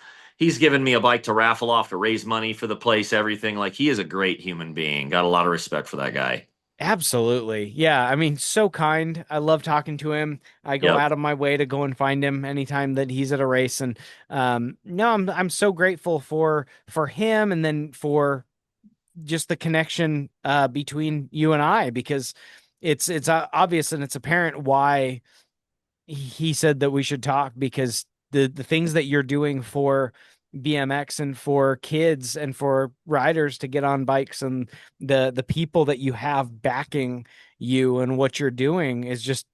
given me a bike to raffle off to raise money for the place, everything. Like he is a great human being. Got a lot of respect for that guy. absolutely. Yeah. I mean, so kind. I love talking to him. I go Yep. out of my way to go and find him anytime that he's at a race. And no, I'm so grateful for him and then for just the connection between you and I because it's obvious and it's apparent why he said that we should talk because the things that you're doing for BMX and for kids and for riders to get on bikes and the people that you have backing you and what you're doing is just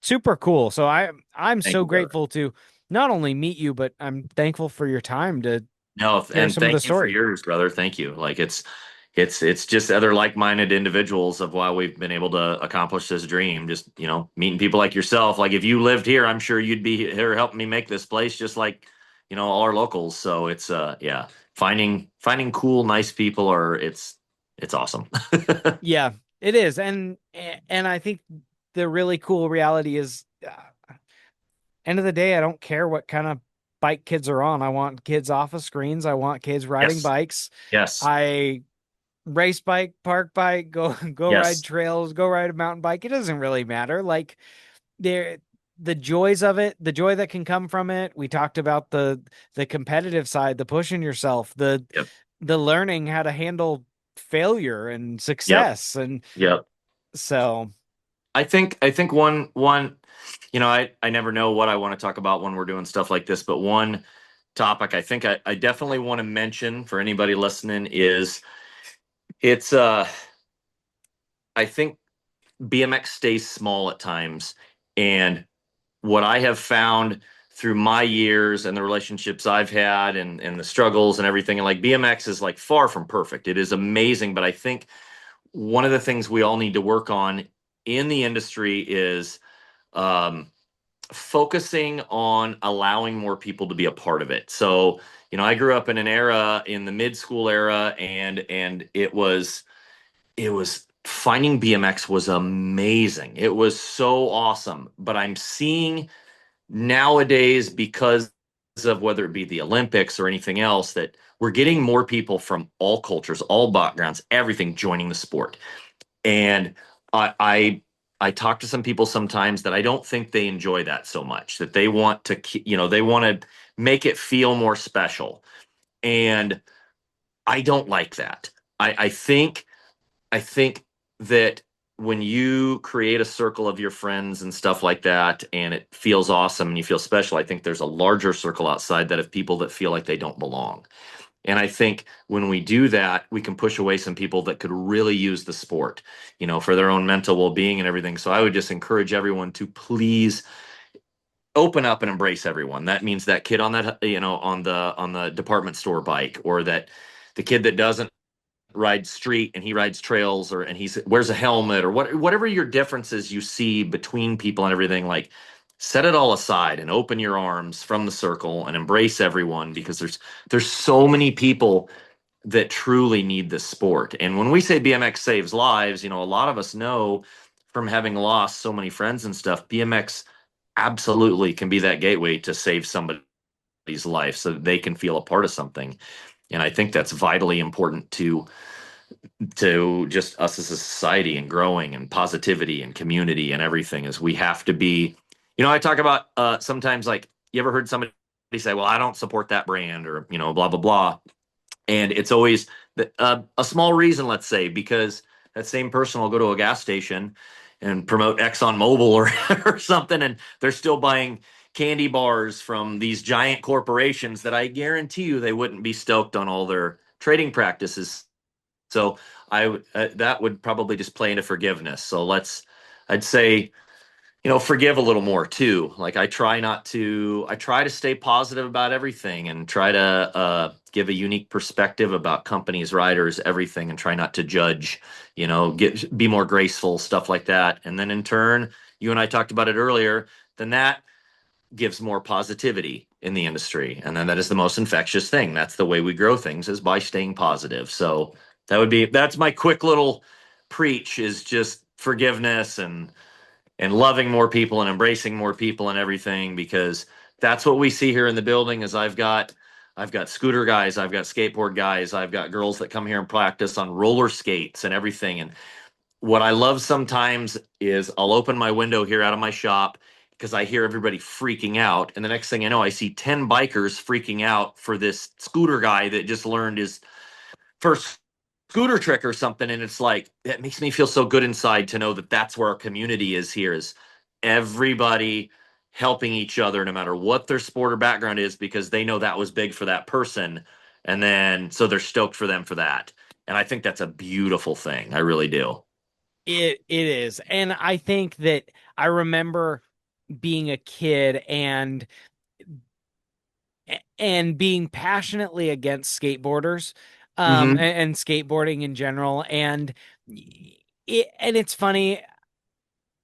super cool. So I'm Thank so you, brother. grateful to not only meet you, but I'm thankful for your time to No, share and some of the thank you for story. yours, brother. Thank you. Like it's just other like-minded individuals of why we've been able to accomplish this dream. Just, meeting people like yourself. Like if you lived here, I'm sure you'd be here helping me make this place just like, all our locals. So it's yeah, finding cool, nice people it's awesome. Yeah, it is. And I think the really cool reality is end of the day, I don't care what kind of bike kids are on. I want kids off of screens. I want kids riding Yes. bikes. Yes. I race bike, park bike, go ride Yes. trails, go ride a mountain bike. It doesn't really matter. Like there the joys of it, the joy that can come from it. We talked about the competitive side, the pushing yourself, Yep. the learning how to handle failure and Yep. success. And Yep. so I think one, I never know what I want to talk about when we're doing stuff like this, but one topic I think I definitely want to mention for anybody listening is it's I think BMX stays small at times. And what I have found through my years and the relationships I've had and the struggles and everything, and like BMX is like far from perfect. It is amazing, but I think one of the things we all need to work on in the industry is um, focusing on allowing more people to be a part of it. So, I grew up in an era in the mid school era, and it was finding BMX was amazing. It was so awesome. But I'm seeing nowadays, because of whether it be the Olympics or anything else, that we're getting more people from all cultures, all backgrounds, everything joining the sport. And I, I I talk to some people sometimes that I don't think they enjoy that so much, that they want to they want to make it feel more special. And I don't like that. I think that when you create a circle of your friends and stuff like that, and it feels awesome and you feel special, I think there's a larger circle outside that of people that feel like they don't belong. And I think when we do that, we can push away some people that could really use the sport, for their own mental well-being and everything. So I would just encourage everyone to please open up and embrace everyone. That means that kid on that, on the department store bike, or that the kid that doesn't ride street and he rides trails, or and he wears a helmet, or whatever your differences you see between people and everything, like, set it all aside and open your arms from the circle and embrace everyone, because there's so many people that truly need this sport. And when we say BMX saves lives, a lot of us know from having lost so many friends and stuff, BMX absolutely can be that gateway to save somebody's life so that they can feel a part of something. And I think that's vitally important to just us as a society, and growing, and positivity and community and everything. Is we have to be, I talk about sometimes, like, you ever heard somebody say, well, I don't support that brand, or blah blah blah. And it's always a small reason, let's say, because that same person will go to a gas station and promote ExxonMobil or or something, and they're still buying candy bars from these giant corporations that I guarantee you they wouldn't be stoked on all their trading practices. So that would probably just play into forgiveness. So I'd say, forgive a little more too. Like, I try to stay positive about everything, and try to give a unique perspective about companies, riders, everything, and try not to judge, be more graceful, stuff like that. And then in turn, you and I talked about it earlier, then that gives more positivity in the industry. And then that is the most infectious thing. That's the way we grow things, is by staying positive. So that's my quick little preach, is just forgiveness, and loving more people and embracing more people and everything, because that's what we see here in the building. Is I've got scooter guys, I've got skateboard guys, I've got girls that come here and practice on roller skates and everything. And what I love sometimes is I'll open my window here out of my shop, because I hear everybody freaking out. And the next thing I know, I see 10 bikers freaking out for this scooter guy that just learned his first scooter trick or something. And it's like, it makes me feel so good inside to know that that's where our community is here, is everybody helping each other, no matter what their sport or background is, because they know that was big for that person. And then, so they're stoked for them for that. And I think that's a beautiful thing. I really do. It is. And I think that I remember being a kid and being passionately against skateboarders, Hmm. and skateboarding in general. And it's funny,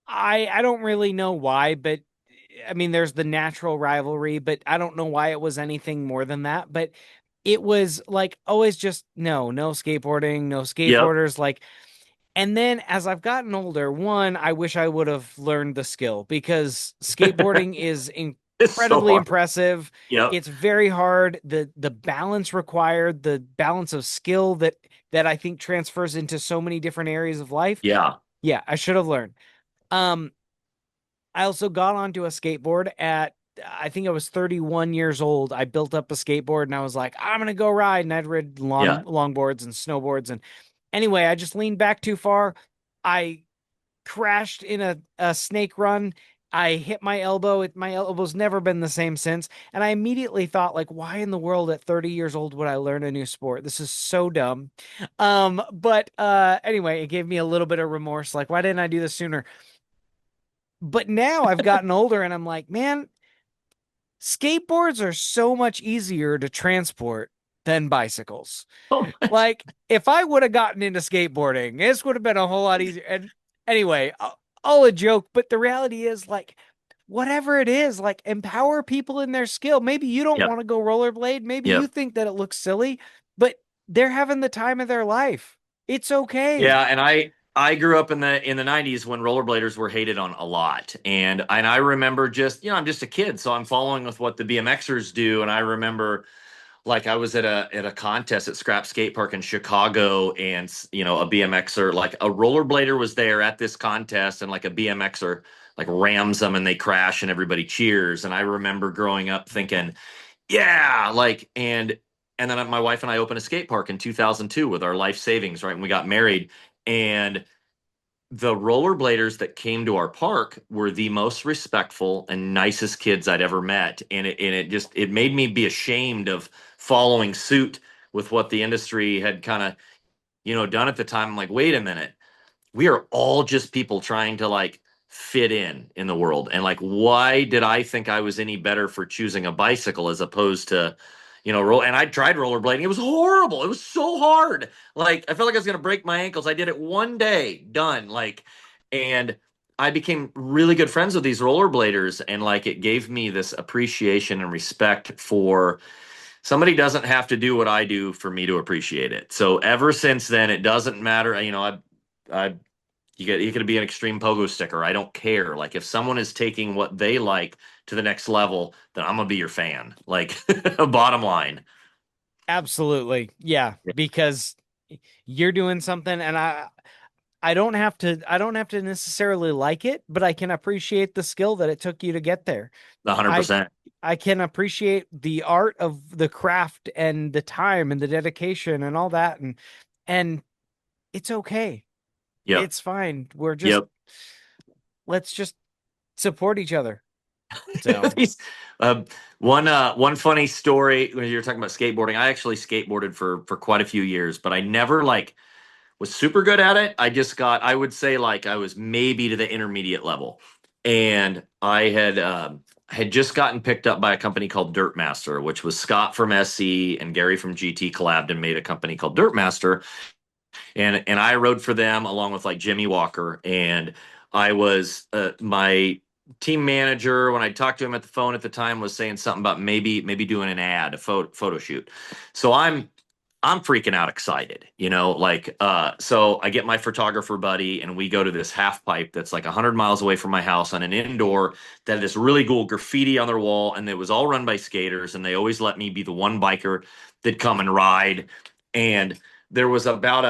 I don't really know why, but I mean, there's the natural rivalry, but I don't know why it was anything more than that. But it was like always just no skateboarding, no Yep. skateboarders. Like, and then as I've gotten older, one, I wish I would have learned the skill, because skateboarding is It's so incredibly hard. impressive. Yep. It's very hard. The balance required, the balance of skill that I think transfers into so many different areas of life. Yeah. Yeah, I should have learned. Um, I also got onto a skateboard at, I think I was 31 years old. I built up a skateboard and I was like, I'm gonna go ride. And I'd rid Yeah. longboards and snowboards. And anyway, I just leaned back too far. I crashed in a snake run. I hit my elbow. My elbow's never been the same since. And I immediately thought, like, why in the world at 30 years old would I learn a new sport? This is so dumb. But anyway, it gave me a little bit of remorse. Like, why didn't I do this sooner? But now I've gotten older and I'm like, man, skateboards are so much easier to transport than bicycles. Oh, Like, if I would have gotten into skateboarding, this would have been a whole lot easier. And anyway, all a joke, but the reality is, like, whatever it is, like empower people in their skill. Maybe you don't Yep. want to go rollerblade. Maybe you Yep. think that it looks silly, but they're having the time of their life. It's okay. Yeah, and I grew up in the 90s when rollerbladers were hated on a lot. And I remember just, I'm just a kid, so I'm following with what the BMXers do. And I remember like I was at a contest at Scrap Skate Park in Chicago, and a BMXer, like a rollerblader was there at this contest, and like a BMXer like rams them and they crash and everybody cheers. And I remember growing up thinking, yeah, like and then my wife and I opened a skate park in 2002 with our life savings, right when we got married. And the rollerbladers that came to our park were the most respectful and nicest kids I'd ever met. And it made me be ashamed of following suit with what the industry had kind of, done at the time. I'm like, wait a minute, we are all just people trying to like fit in the world. And like, why did I think I was any better for choosing a bicycle as opposed to, roll? And I tried rollerblading. It was horrible. It was so hard. Like, I felt like I was going to break my ankles. I did it one day, done. Like, and I became really good friends with these rollerbladers. And like, it gave me this appreciation and respect for somebody doesn't have to do what I do for me to appreciate it. So ever since then, it doesn't matter. I you could be an extreme pogo sticker. I don't care. Like if someone is taking what they like to the next level, then I'm gonna be your fan. Like bottom line. Absolutely. Yeah, because you're doing something and I don't have to necessarily like it, but I can appreciate the skill that it took you to get there. I 100%. I can appreciate the art of the craft and the time and the dedication and all that and it's okay. Yep. It's fine. Yep. Let's just support each other. So, uh, one funny story when you're talking about skateboarding. I actually skateboarded for quite a few years, but I never like was super good at it. I would say like I was maybe to the intermediate level. And I had just gotten picked up by a company called Dirt Master, which was Scott from SC and Gary from GT collabed and made a company called Dirt Master. And I rode for them along with like Jimmy Walker. And I was my team manager when I talked to him at the phone at the time was saying something about maybe doing an ad, a photo shoot. So I'm freaking out excited, so I get my photographer buddy and we go to this half pipe that's like 100 miles away from my house on an indoor that had this really cool graffiti on their wall, and it was all run by skaters, and they always let me be the one biker that come and ride. And there was about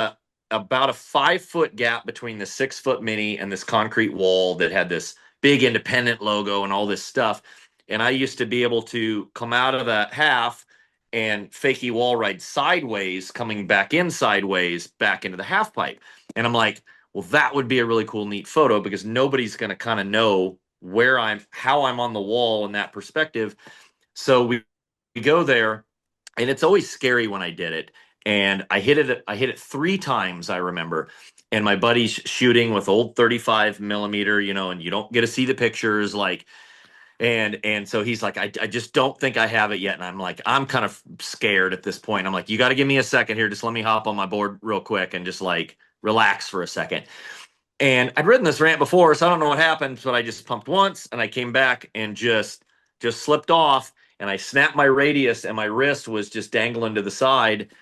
a 5 foot gap between the 6 foot mini and this concrete wall that had this big independent logo and all this stuff. And I used to be able to come out of that half and fakie wall ride sideways, coming back in sideways back into the half pipe. And I'm like, well, that would be a really cool, neat photo because nobody's going to kind of know how I'm on the wall in that perspective. So we go there, and it's always scary when I did it. And I hit it 3 times, I remember. And my buddy's shooting with old 35 millimeter, and you don't get to see the pictures, like, and so he's like, I just don't think I have it yet. And I'm like, I'm kind of scared at this point. I'm like, you got to give me a second here. Just let me hop on my board real quick and just like relax for a second. And I'd ridden this ramp before, so I don't know what happened, but I just pumped once and I came back and just slipped off, and I snapped my radius and my wrist was just dangling to the side.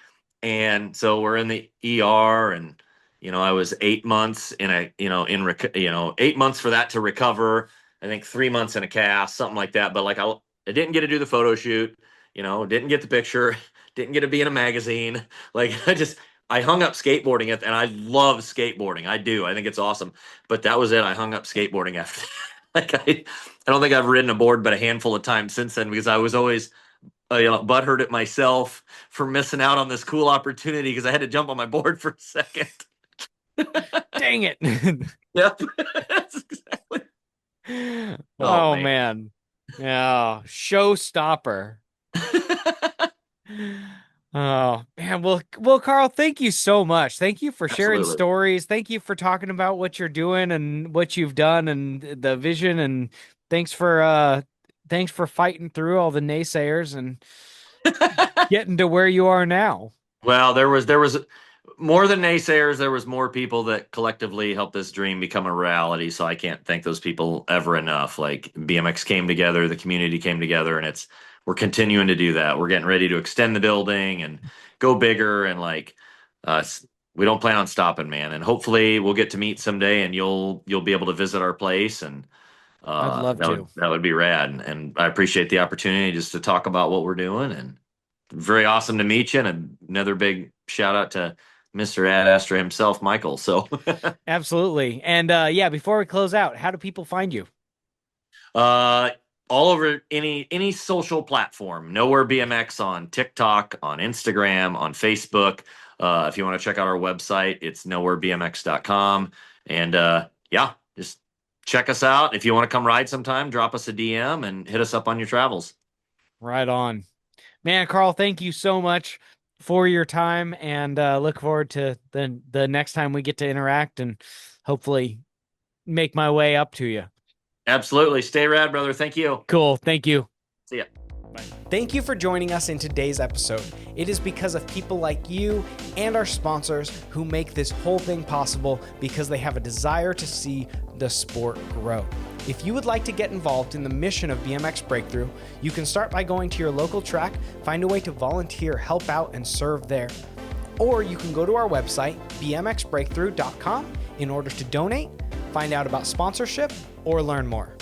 And so we're in the ER, and I was 8 months in a in 8 months for that to recover. I think 3 months in a cast, something like that. But like I didn't get to do the photo shoot, didn't get the picture, didn't get to be in a magazine. Like I hung up skateboarding it, and I love skateboarding. I do. I think it's awesome. But that was it. I hung up skateboarding after. Like I don't think I've ridden a board but a handful of times since then because I was always butthurt at myself for missing out on this cool opportunity because I had to jump on my board for a second. dang it. Yep. That's exactly. Oh Oh man. man. Yeah, showstopper. Oh man, well, Carl, thank you so much. Thank you for sharing Absolutely. stories. Thank you for talking about what you're doing and what you've done and the vision. And thanks for uh, thanks for fighting through all the naysayers and getting to where you are now. Well, there was more than naysayers, there was more people that collectively helped this dream become a reality. So I can't thank those people ever enough. Like BMX came together, the community came together, and we're continuing to do that. We're getting ready to extend the building and go bigger, and uh, we don't plan on stopping, man. And hopefully we'll get to meet someday, and you'll be able to visit our place, and I'd love to. that would be rad. And I appreciate the opportunity just to talk about what we're doing, and very awesome to meet you. And another big shout out to Mr. Ad Astra himself, Michael. So, Absolutely. And yeah, before we close out, how do people find you? uh, all over any social platform, NoWear BMX on TikTok, on Instagram, on Facebook. If you want to check out our website, it's nowherebmx.com. And yeah, just check us out. If you want to come ride sometime, drop us a DM and hit us up on your travels. Right on. Man, Karl, thank you so much for your time, and look forward to the next time we get to interact and hopefully make my way up to you. Absolutely. Stay rad, brother. Thank you. Cool. Thank you. See ya. Thank you for joining us in today's episode. It is because of people like you and our sponsors who make this whole thing possible, because they have a desire to see the sport grow. If you would like to get involved in the mission of BMX Breakthrough, you can start by going to your local track, find a way to volunteer, help out, and serve there. Or you can go to our website, bmxbreakthrough.com, in order to donate, find out about sponsorship, or learn more.